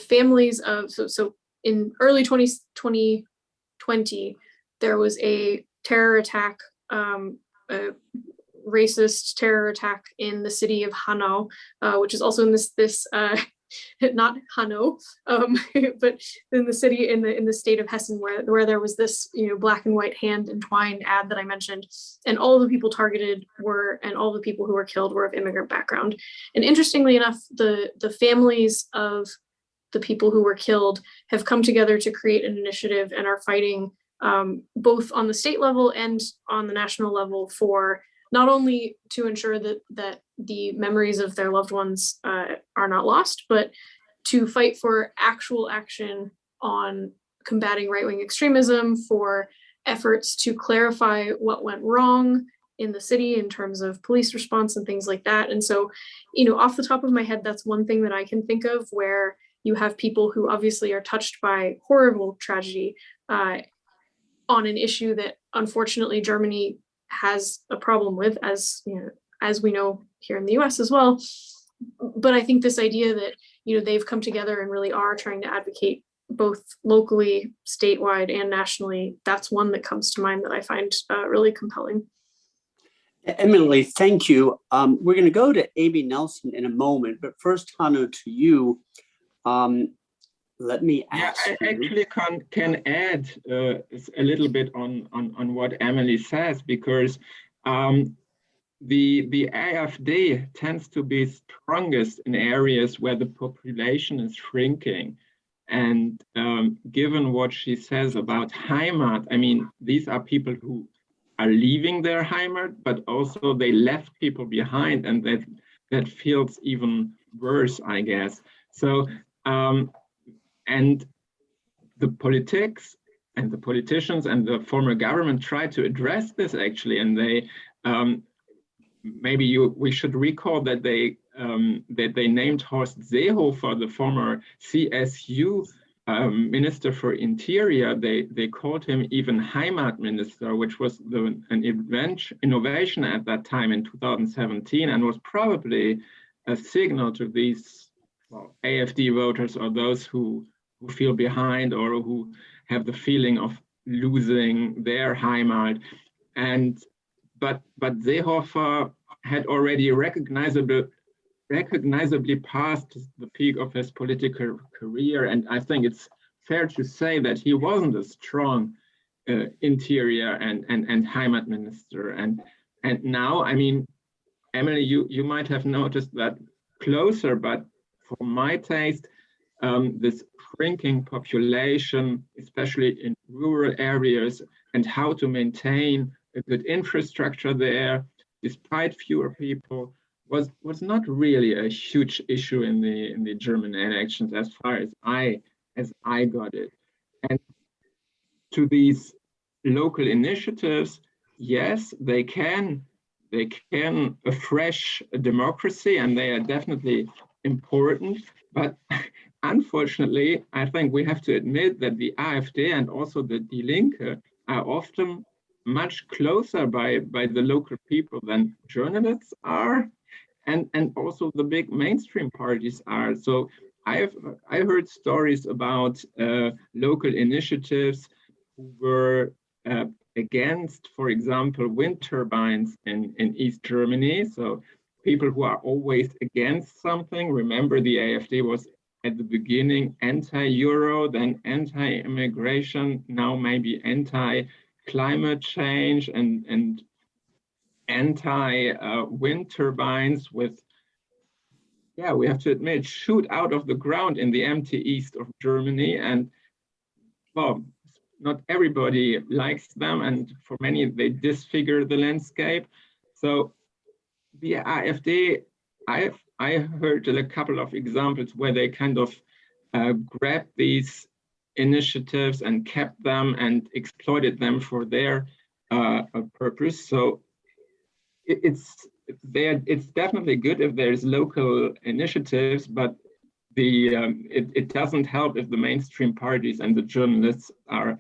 families of, so in early 2020, there was a terror attack, a racist terror attack in the city of Hanno, which is also in this not Hanno, but in the city in the state of Hessen, where there was this, you know, black and white hand entwined ad that I mentioned, and all the people targeted and all the people who were killed were of immigrant background. And interestingly enough, the families of the people who were killed have come together to create an initiative and are fighting both on the state level and on the national level for not only to ensure that the memories of their loved ones are not lost, but to fight for actual action on combating right-wing extremism, for efforts to clarify what went wrong in the city in terms of police response and things like that. And so, you know, off the top of my head, that's one thing that I can think of where you have people who obviously are touched by horrible tragedy on an issue that unfortunately Germany has a problem with, as you know, as we know here in the US as well. But I think this idea that, you know, they've come together and really are trying to advocate both locally, statewide, and nationally, that's one that comes to mind that I find really compelling. Emily, thank you. We're going to go to Amy Nelson in a moment, but first, Hanno, to you. Let me ask I actually can add a little bit on what Emily says, because the AfD tends to be strongest in areas where the population is shrinking. And given what she says about Heimat, I mean, these are people who are leaving their Heimat, but also they left people behind, and that feels even worse, I guess. So, and the politics and the politicians and the former government tried to address this actually, and they we should recall that they named Horst Seehofer, the former CSU Minister for Interior. They called him even Heimat Minister, which was an innovation at that time in 2017, and was probably a signal to these AfD voters, or those who feel behind or who have the feeling of losing their Heimat. But Seehofer had already recognizably passed the peak of his political career, and I think it's fair to say that he wasn't a strong interior and Heimat minister. And now, I mean, Emily, you might have noticed that closer, but for my taste, this shrinking population, especially in rural areas, and how to maintain a good infrastructure there, despite fewer people, was not really a huge issue in the German elections, as far as I got it. And to these local initiatives, yes, they can afresh a democracy, and they are definitely important. But unfortunately, I think we have to admit that the AfD and also the Die Linke are often much closer by the local people than journalists are, and also the big mainstream parties are. So I heard stories about local initiatives who were against, for example, wind turbines in East Germany. So people who are always against something. Remember, the AfD was at the beginning anti-Euro, then anti-immigration, now maybe anti-climate change and anti-wind turbines with, yeah, we have to admit, shoot out of the ground in the empty east of Germany. And well, not everybody likes them, and for many, they disfigure the landscape. So the AfD, I heard a couple of examples where they kind of grabbed these initiatives and kept them and exploited them for their purpose. So it's it's definitely good if there's local initiatives, but it doesn't help if the mainstream parties and the journalists are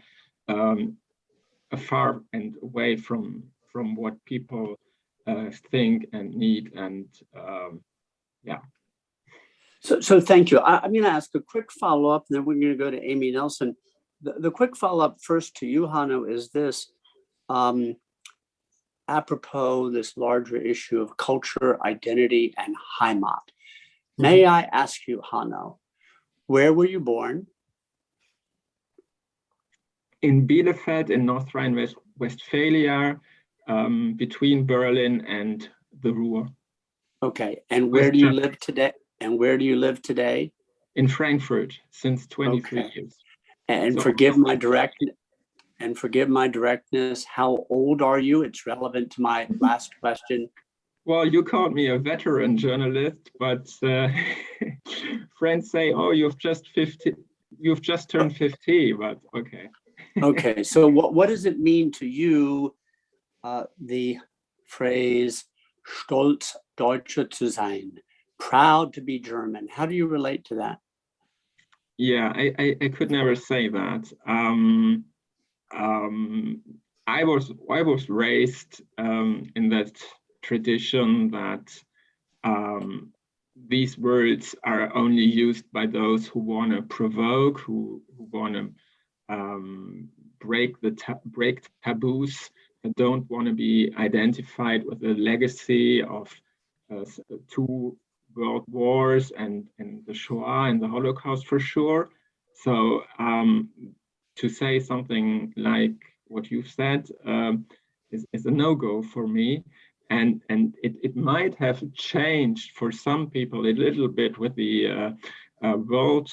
far and away from what people think and need, and yeah. So thank you. I'm going to ask a quick follow-up, and then we're going to go to Amy Nelson. The quick follow-up first to you, Hanno, is this. Apropos this larger issue of culture, identity, and Heimat. May I ask you, Hanno, where were you born? In Bielefeld, in North Rhine-Westphalia, between Berlin and the Ruhr. Okay, and where do you live today? And where do you live today? In Frankfurt, since 23 years. And so, forgive my directness. How old are you? It's relevant to my last question. Well, you called me a veteran journalist, but friends say, "Oh, you've just turned 50." But okay. Okay, so what does it mean to you? The phrase "stolz Deutsche zu sein," proud to be German. How do you relate to that? Yeah, I could never say that. I was raised in that tradition that these words are only used by those who want to provoke, who want to break taboos, that don't want to be identified with the legacy of 2 world wars and the Shoah and the Holocaust for sure. So to say something like what you've said is a no-go for me. And it might have changed for some people a little bit with the World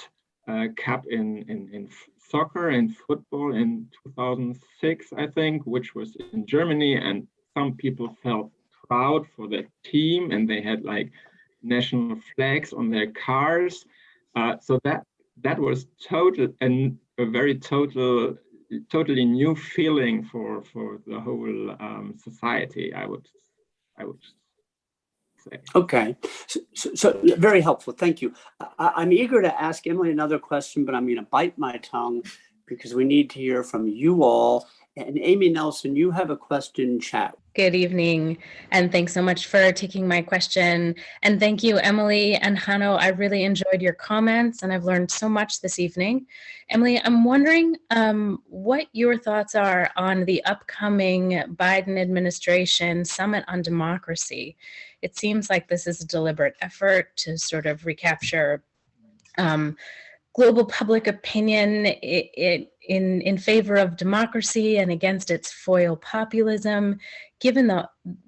Cup in soccer and football in 2006, I think, which was in Germany. And some people felt proud for their team, and they had like national flags on their cars. So that was totally new feeling for the whole society, I would say. Okay, so very helpful. Thank you. I'm eager to ask Emily another question, but I'm going to bite my tongue because we need to hear from you all. And Amy Nelson, you have a question in chat. Good evening, and thanks so much for taking my question. And thank you, Emily and Hanno. I really enjoyed your comments, and I've learned so much this evening. Emily, I'm wondering what your thoughts are on the upcoming Biden administration Summit on Democracy. It seems like this is a deliberate effort to sort of recapture global public opinion in favor of democracy and against its foil populism. Given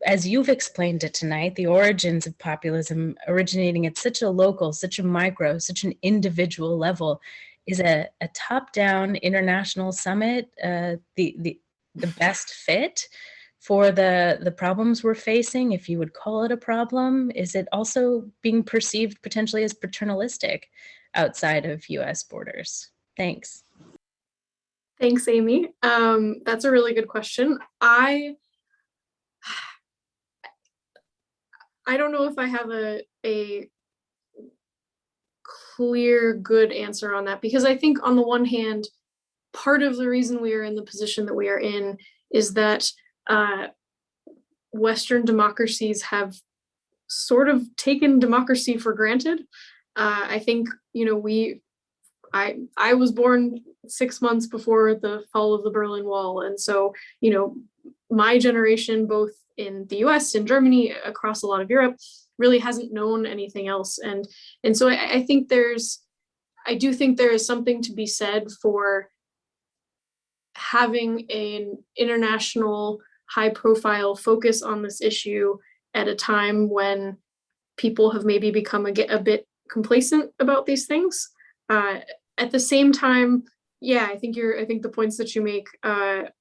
as you've explained it tonight, the origins of populism originating at such a local, such a micro, such an individual level, is a top-down international summit the best fit for the problems we're facing, if you would call it a problem? Is it also being perceived potentially as paternalistic outside of US borders? Thanks. Thanks, Amy. That's a really good question. I don't know if I have a clear, good answer on that, because I think on the one hand, part of the reason we are in the position that we are in is that Western democracies have sort of taken democracy for granted. I think, I was born 6 months before the fall of the Berlin Wall. And so, my generation, both in the US and Germany, across a lot of Europe, really hasn't known anything else. And so I do think there is something to be said for having an international high profile focus on this issue at a time when people have maybe become a bit complacent about these things. At the same time, yeah, I think the points that you make are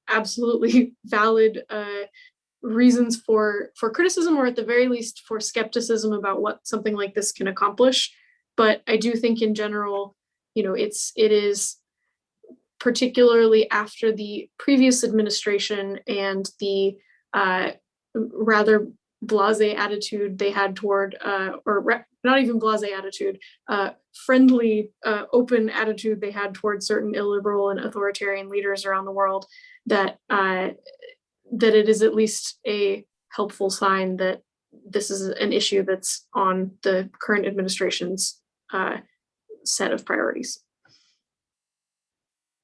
absolutely valid reasons for criticism, or at the very least for skepticism about what something like this can accomplish. But I do think in general, it is particularly after the previous administration and the rather blasé attitude they had toward, not even blasé attitude, friendly, open attitude they had toward certain illiberal and authoritarian leaders around the world, that it is at least a helpful sign that this is an issue that's on the current administration's set of priorities.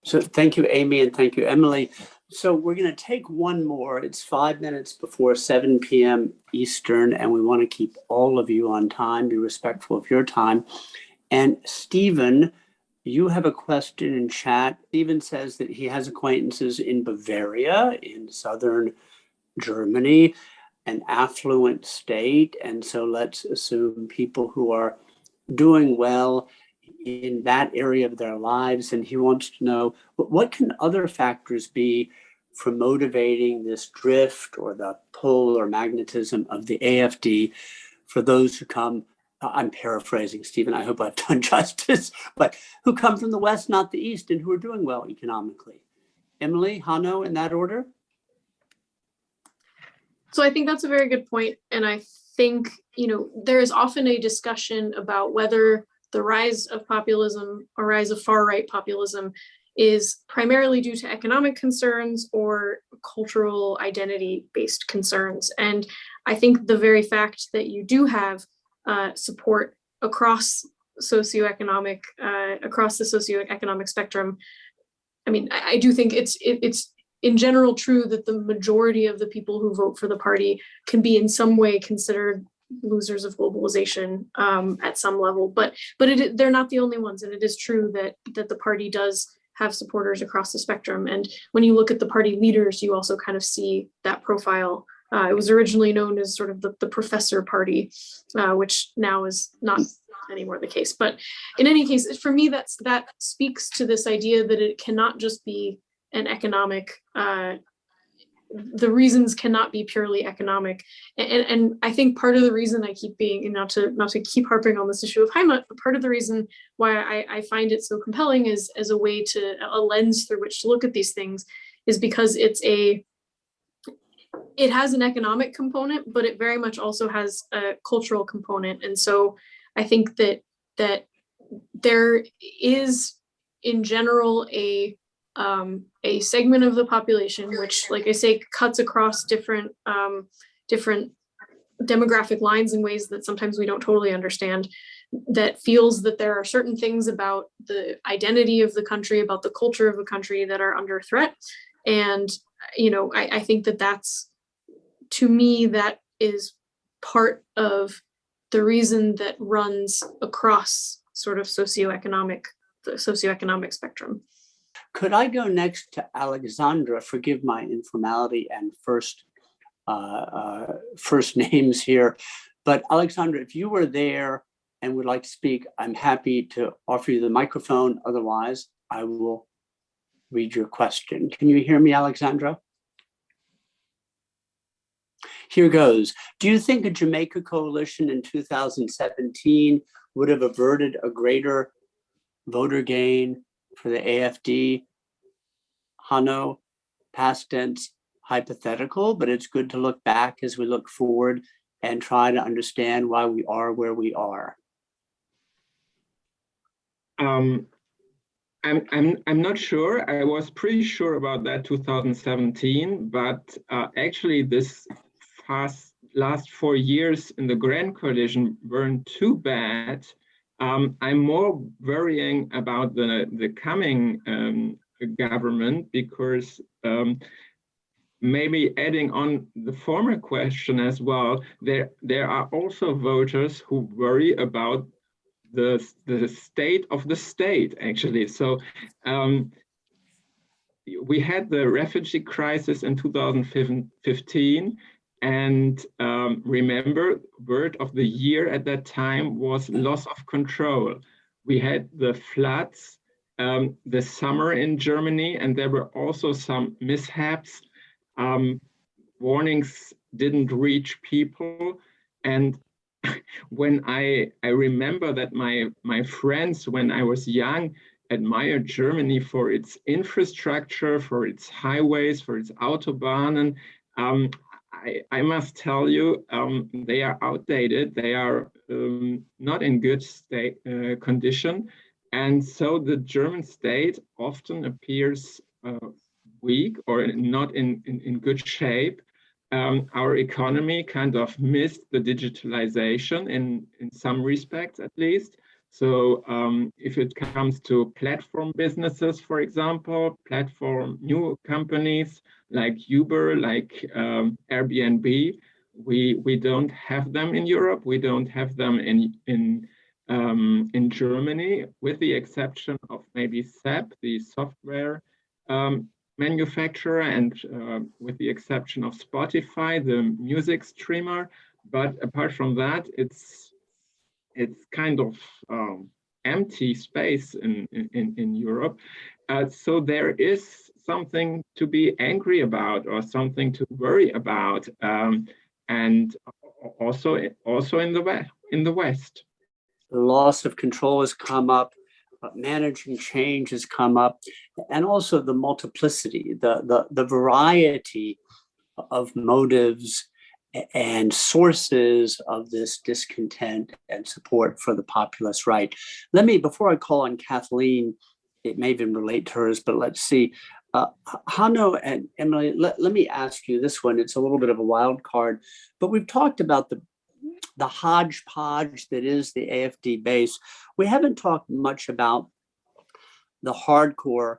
So thank you, Amy, and thank you, Emily. So we're going to take one more. It's 5 minutes before 7 p.m. Eastern, and we want to keep all of you on time, be respectful of your time. And Stephen, you have a question in chat. Stephen says that he has acquaintances in Bavaria, in southern Germany, an affluent state. And so let's assume people who are doing well in that area of their lives. And he wants to know, what can other factors be for motivating this drift or the pull or magnetism of the AFD for those who come, I'm paraphrasing, Stephen, I hope I've done justice, but who come from the West, not the East, and who are doing well economically? Emily, Hanno, in that order? So I think that's a very good point. And I think, there is often a discussion about whether the rise of populism or rise of far-right populism is primarily due to economic concerns or cultural identity-based concerns. And I think the very fact that you do have support across the socioeconomic spectrum, I mean, I do think it's in general true that the majority of the people who vote for the party can be in some way considered losers of globalization at some level, but they're not the only ones. And it is true that the party does have supporters across the spectrum. And when you look at the party leaders, you also kind of see that profile. It was originally known as sort of the professor party, which now is not anymore the case. But in any case, for me, that speaks to this idea that it cannot just be an economic, the reasons cannot be purely economic. And I think part of the reason I keep being, not to keep harping on this issue of Haimatha, but part of the reason why I find it so compelling as a way to, a lens through which to look at these things, is because it has an economic component, but it very much also has a cultural component. And so I think that there is in general a segment of the population, which, like I say, cuts across different demographic lines in ways that sometimes we don't totally understand, that feels that there are certain things about the identity of the country, about the culture of a country, that are under threat. And, I think that's, to me, that is part of the reason that runs across sort of the socioeconomic spectrum. Could I go next to Alexandra? Forgive my informality and first names here. But Alexandra, if you were there and would like to speak, I'm happy to offer you the microphone. Otherwise, I will read your question. Can you hear me, Alexandra? Here goes. Do you think a Jamaica coalition in 2017 would have averted a greater voter gain for the AFD? Hanno, past tense, hypothetical, but it's good to look back as we look forward and try to understand why we are where we are. I'm not sure. I was pretty sure about that 2017, but actually this last 4 years in the Grand Coalition weren't too bad. I'm more worrying about the coming government, because maybe adding on the former question as well, there are also voters who worry about the state of the state, actually. So we had the refugee crisis in 2015, and remember, word of the year at that time was loss of control. We had the floods the summer in Germany, and there were also some mishaps. Warnings didn't reach people. And when I remember that my friends, when I was young, admired Germany for its infrastructure, for its highways, for its Autobahnen, I must tell you, they are outdated. They are not in good state condition. And so the German state often appears weak or not in good shape. Our economy kind of missed the digitalization in some respects, at least. So if it comes to platform businesses, for example, platform new companies like Uber, like Airbnb, we don't have them in Europe. We don't have them in Germany, with the exception of maybe SAP, the software manufacturer, and with the exception of Spotify, the music streamer. But apart from that, it's kind of empty space in Europe. So there is something to be angry about or something to worry about, and also in the West. The loss of control has come up, managing change has come up, and also the multiplicity, the variety of motives and sources of this discontent and support for the populist right. Let me, before I call on Kathleen, it may even relate to hers, but let's see. Hanno and Emily, let me ask you this one. It's a little bit of a wild card, but we've talked about the hodgepodge that is the AfD base. We haven't talked much about the hardcore,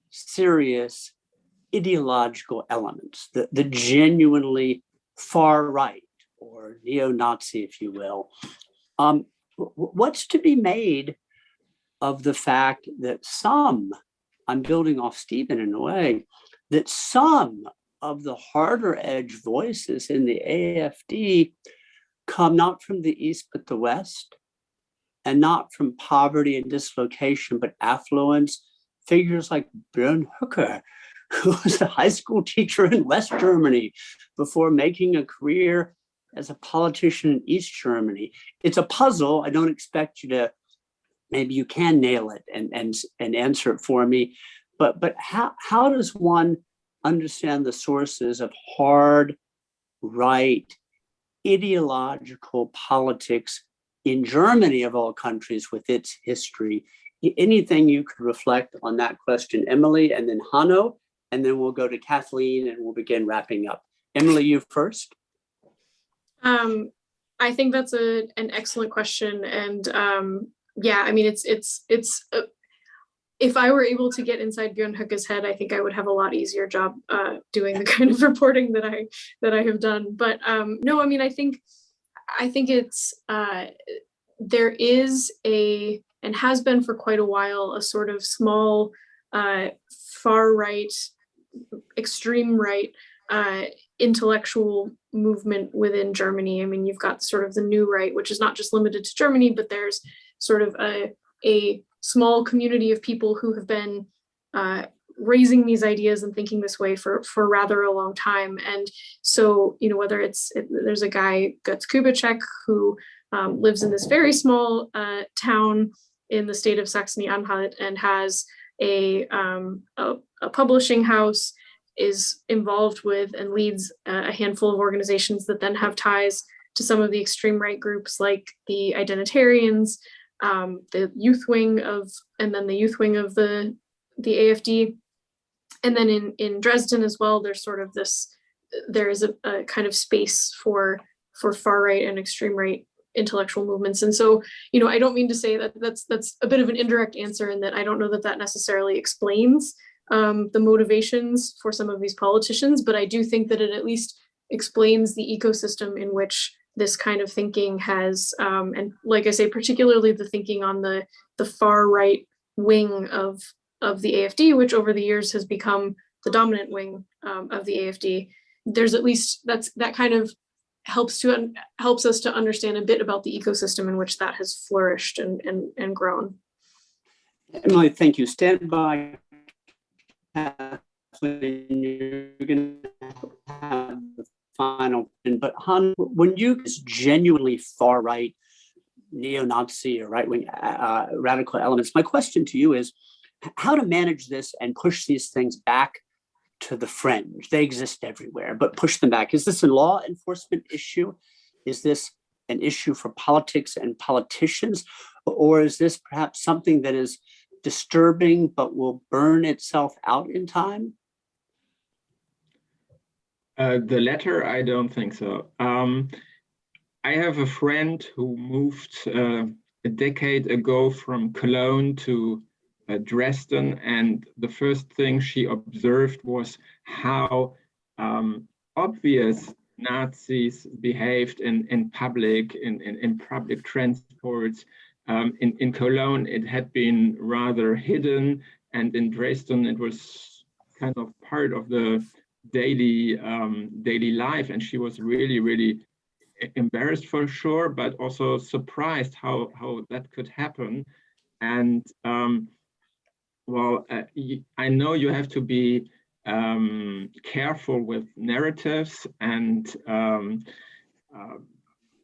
serious, ideological elements, the genuinely far right or neo-Nazi, if you will. What's to be made of the fact that some, I'm building off Stephen in a way, that some of the harder edge voices in the AfD come not from the East, but the West, and not from poverty and dislocation, but affluence. Figures like Björn Höcke, who was a high school teacher in West Germany before making a career as a politician in East Germany. It's a puzzle. I don't expect you to, maybe you can nail it and answer it for me. But how does one understand the sources of hard right ideological politics in Germany, of all countries, with its history? Anything you could reflect on that question, Emily, and then Hanno, and then we'll go to Kathleen and we'll begin wrapping up. Emily, you first. I think that's an excellent question, and yeah, I mean, it's if I were able to get inside Björn Höcke's head, I think I would have a lot easier job doing the kind of reporting that I have done. But no, I mean, I think it's there is a, and has been for quite a while, a sort of small far right, extreme right intellectual movement within Germany. I mean, you've got sort of the new right, which is not just limited to Germany, but there's sort of a small community of people who have been raising these ideas and thinking this way for rather a long time. And so, you know, whether there's a guy, Götz Kubitschek, who lives in this very small town in the state of Saxony-Anhalt and has a publishing house, is involved with and leads a handful of organizations that then have ties to some of the extreme right groups like the Identitarians, the youth wing of the AfD. And then in Dresden as well, there's sort of there is a kind of space for far right and extreme right intellectual movements. And so, you know, I don't mean to say that that's a bit of an indirect answer, in that I don't know that necessarily explains the motivations for some of these politicians, but I do think that it at least explains the ecosystem in which this kind of thinking has, and like I say, particularly the thinking on the far right wing of the AfD, which over the years has become the dominant wing of the AfD. There's at least that kind of helps us to understand a bit about the ecosystem in which that has flourished and grown. Emily, thank you. Stand by. You're going to have the final. But Han, when you genuinely far right, neo-Nazi or right-wing radical elements, my question to you is how to manage this and push these things back to the fringe. They exist everywhere, but push them back. Is this a law enforcement issue? Is this an issue for politics and politicians? Or is this perhaps something that is disturbing but will burn itself out in time? The latter, I don't think so. I have a friend who moved a decade ago from Cologne to Dresden, and the first thing she observed was how obvious Nazis behaved in public transports. In Cologne, it had been rather hidden, and in Dresden, it was kind of part of the daily life, and she was really embarrassed for sure, but also surprised how that could happen. And I know you have to be careful with narratives, and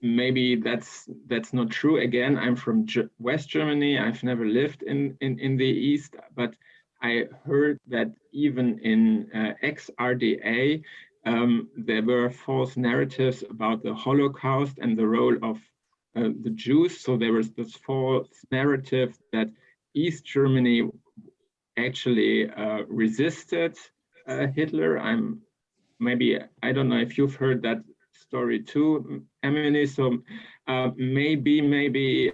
maybe that's not true. Again, I'm from West Germany. I've never lived in the East, but I heard that even in ex-RDA, there were false narratives about the Holocaust and the role of the Jews. So there was this false narrative that East Germany actually resisted Hitler. I don't know if you've heard that story too, Emily. So maybe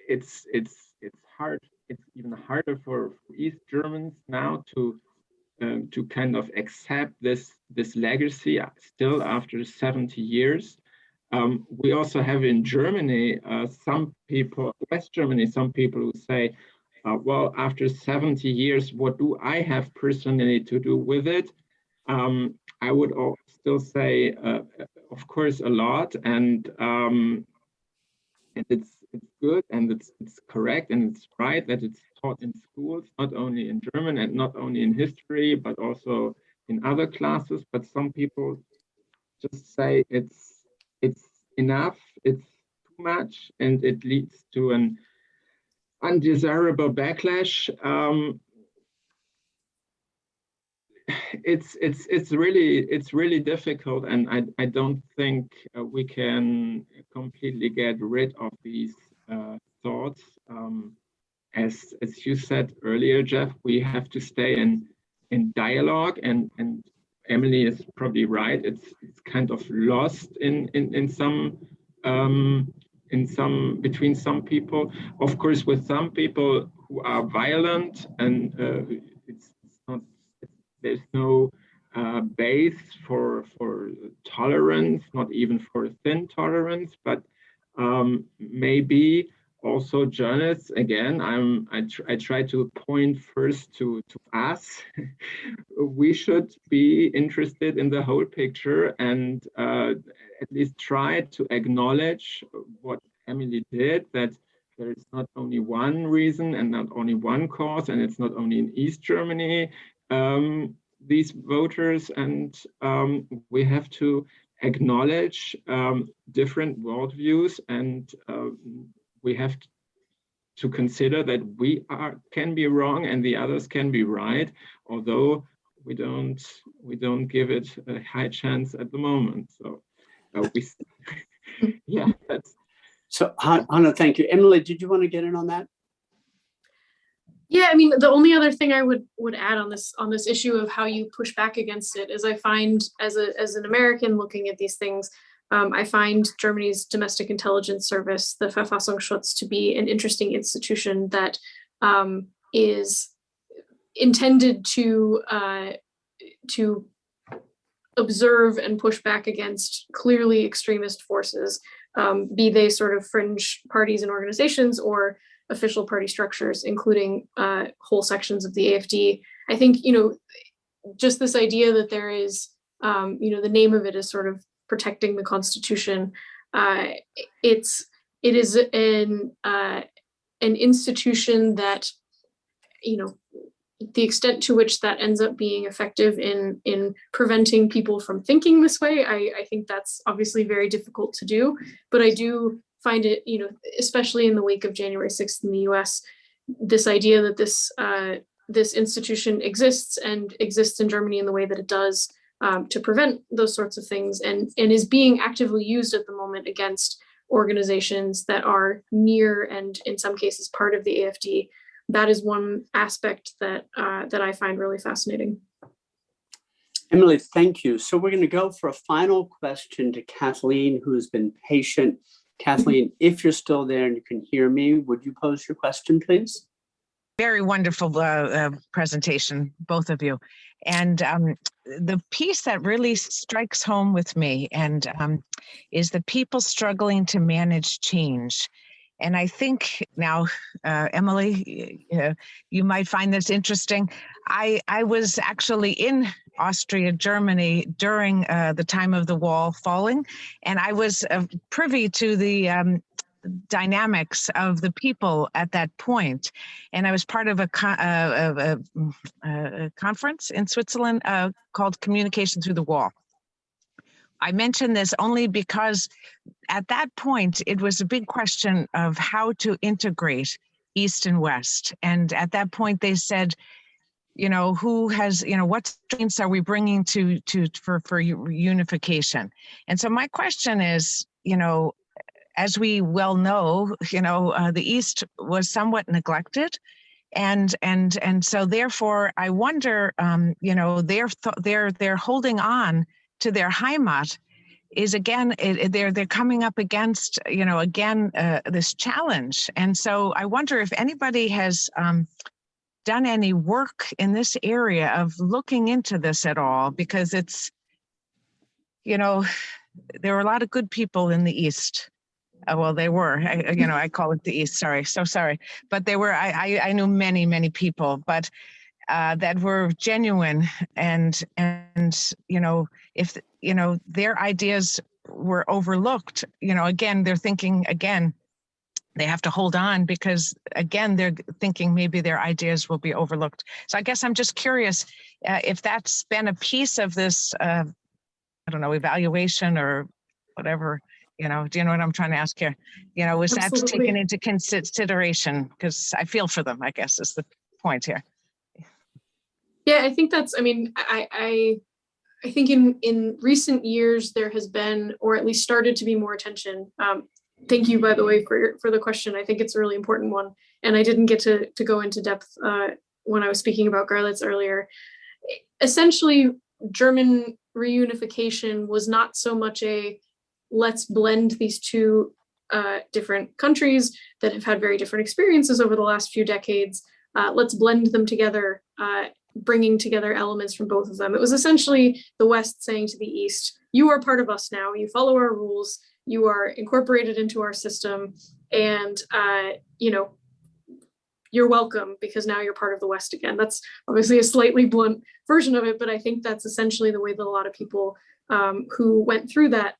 it's hard. It's even harder for East Germans now to kind of accept this legacy still after 70 years. We also have in Germany some people, West Germany, some people who say, well, after 70 years, what do I have personally to do with it? I would still say, of course, a lot, and it's good, and it's correct, and it's right that it's taught in schools, not only in German and not only in history, but also in other classes. But some people just say it's enough, it's too much, and it leads to an undesirable backlash. It's really difficult, and I don't think we can completely get rid of these thoughts. As you said earlier, Jeff, we have to stay in dialogue, and Emily is probably right. It's kind of lost in some between some people. Of course, with some people who are violent, and it's not. There's no base for tolerance, not even for thin tolerance, but maybe also journalists, again, I try to point first to us. We should be interested in the whole picture, and at least try to acknowledge what Emily did, that there is not only one reason and not only one cause, and it's not only in East Germany, these voters, and we have to acknowledge different worldviews, and we have to consider that we can be wrong and the others can be right, although we don't give it a high chance at the moment. So yeah, that's. So Hanno, thank you. Emily, did you want to get in on that? Yeah, I mean, the only other thing I would add on this issue of how you push back against it is I find as an American looking at these things, I find Germany's domestic intelligence service, the Verfassungsschutz, to be an interesting institution that is intended to observe and push back against clearly extremist forces, be they sort of fringe parties and organizations or official party structures, including whole sections of the AfD. I think, just this idea that there is, the name of it is sort of protecting the Constitution. It is an institution that, the extent to which that ends up being effective in preventing people from thinking this way, I think that's obviously very difficult to do. But I do find it, especially in the wake of January 6th in the US, this idea that this institution exists and exists in Germany in the way that it does to prevent those sorts of things, and is being actively used at the moment against organizations that are near and in some cases part of the AfD. That is one aspect that that I find really fascinating. Emily, thank you. So we're going to go for a final question to Kathleen, who has been patient. Kathleen, if you're still there and you can hear me, would you pose your question, please? Very wonderful presentation, both of you. And the piece that really strikes home with me and is the people struggling to manage change. And I think now, Emily, you might find this interesting. I was actually in Austria, Germany during the time of the wall falling, and I was privy to the dynamics of the people at that point. And I was part of a conference in Switzerland called Communication Through the Wall. I mention this only because at that point, it was a big question of how to integrate East and West. And at that point, they said, you know, who has, you know, what strengths are we bringing for unification? And so my question is, you know, as we well know, you know, the East was somewhat neglected. And so therefore, I wonder, you know, they're holding on to their Heimat is again, they're coming up against, you know, again, this challenge. And so I wonder if anybody has done any work in this area of looking into this at all, because it's, you know, there were a lot of good people in the East. Well, they were, you know, I call it the East, sorry, so sorry. But they were, I knew many, many people, but that were genuine and, you know, if, you know, their ideas were overlooked, you know, again, they're thinking, again, they have to hold on because, again, they're thinking maybe their ideas will be overlooked. So I guess I'm just curious if that's been a piece of this, I don't know, evaluation or whatever, you know, do you know what I'm trying to ask here? You know, was that taken into consideration? Because I feel for them, I guess, is the point here. Yeah, I think that's, I mean, I think in recent years, there has been, or at least started to be more attention. Thank you, by the way, for the question. I think it's a really important one. And I didn't get to go into depth when I was speaking about Görlitz earlier. Essentially, German reunification was not so much a let's blend these two different countries that have had very different experiences over the last few decades. Let's blend them together, bringing together elements from both of them. It was essentially the West saying to the East, you are part of us now, you follow our rules, you are incorporated into our system, and you know, you're welcome because now you're part of the West again. That's obviously a slightly blunt version of it, but I think that's essentially the way that a lot of people who went through that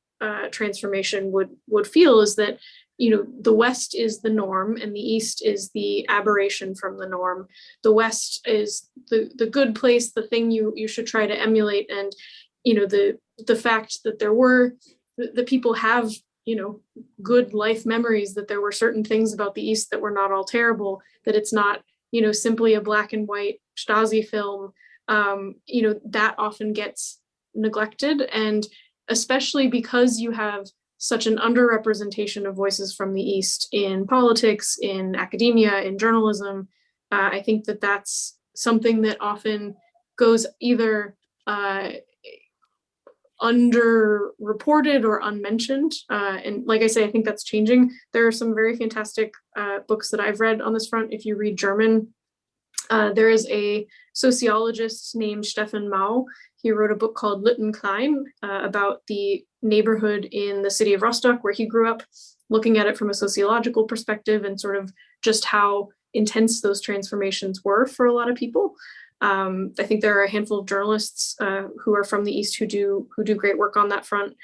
transformation would feel, is that, you know, the West is the norm and the East is the aberration from the norm. The West is the good place, the thing you should try to emulate. And, you know, the fact that there were, the people have, you know, good life memories, that there were certain things about the East that were not all terrible, that it's not, you know, simply a black and white Stasi film, you know, that often gets neglected. And especially because you have such an underrepresentation of voices from the East in politics, in academia, in journalism, I think that that's something that often goes either underreported or unmentioned. And like I say, I think that's changing. There are some very fantastic books that I've read on this front. If you read German, there is a sociologist named Stefan Mau. He wrote a book called Litten Klein about the neighborhood in the city of Rostock where he grew up, looking at it from a sociological perspective and sort of just how intense those transformations were for a lot of people. I think there are a handful of journalists who are from the East who do great work on that front.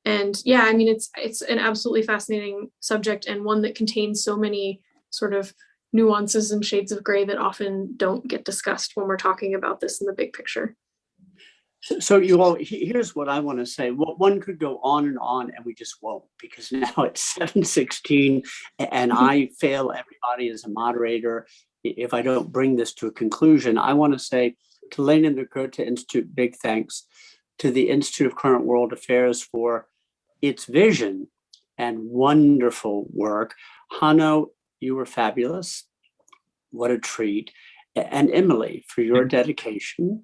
And yeah, I mean, it's an absolutely fascinating subject, and one that contains so many sort of nuances and shades of gray that often don't get discussed when we're talking about this in the big picture. So you all, here's what I want to say. Well, one could go on, and we just won't, because now it's 7:16, and I fail everybody as a moderator. if I don't bring this to a conclusion, I want to say to Lane and the Goethe Institute, big thanks, to the Institute of Current World Affairs for its vision and wonderful work. Hanno, you were fabulous. What a treat. And Emily, for your dedication,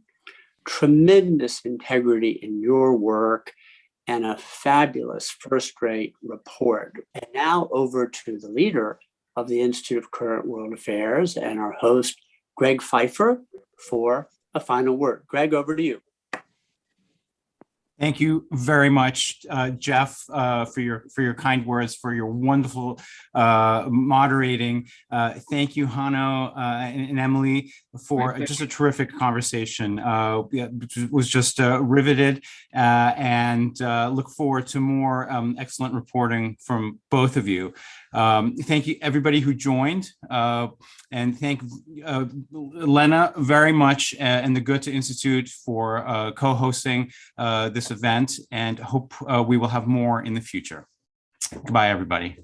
tremendous integrity in your work, and a fabulous first-rate report. And now over to the leader of the Institute of Current World Affairs and our host, Greg Pfeiffer, for a final word. Greg, over to you. Thank you very much, Jeff, for your kind words, for your wonderful moderating. Thank you, Hanno and Emily, for just a terrific conversation. It was just riveted, and look forward to more excellent reporting from both of you. Thank you, everybody who joined, and thank Lena very much and the Goethe Institute for co-hosting this event, and hope we will have more in the future. Goodbye, everybody.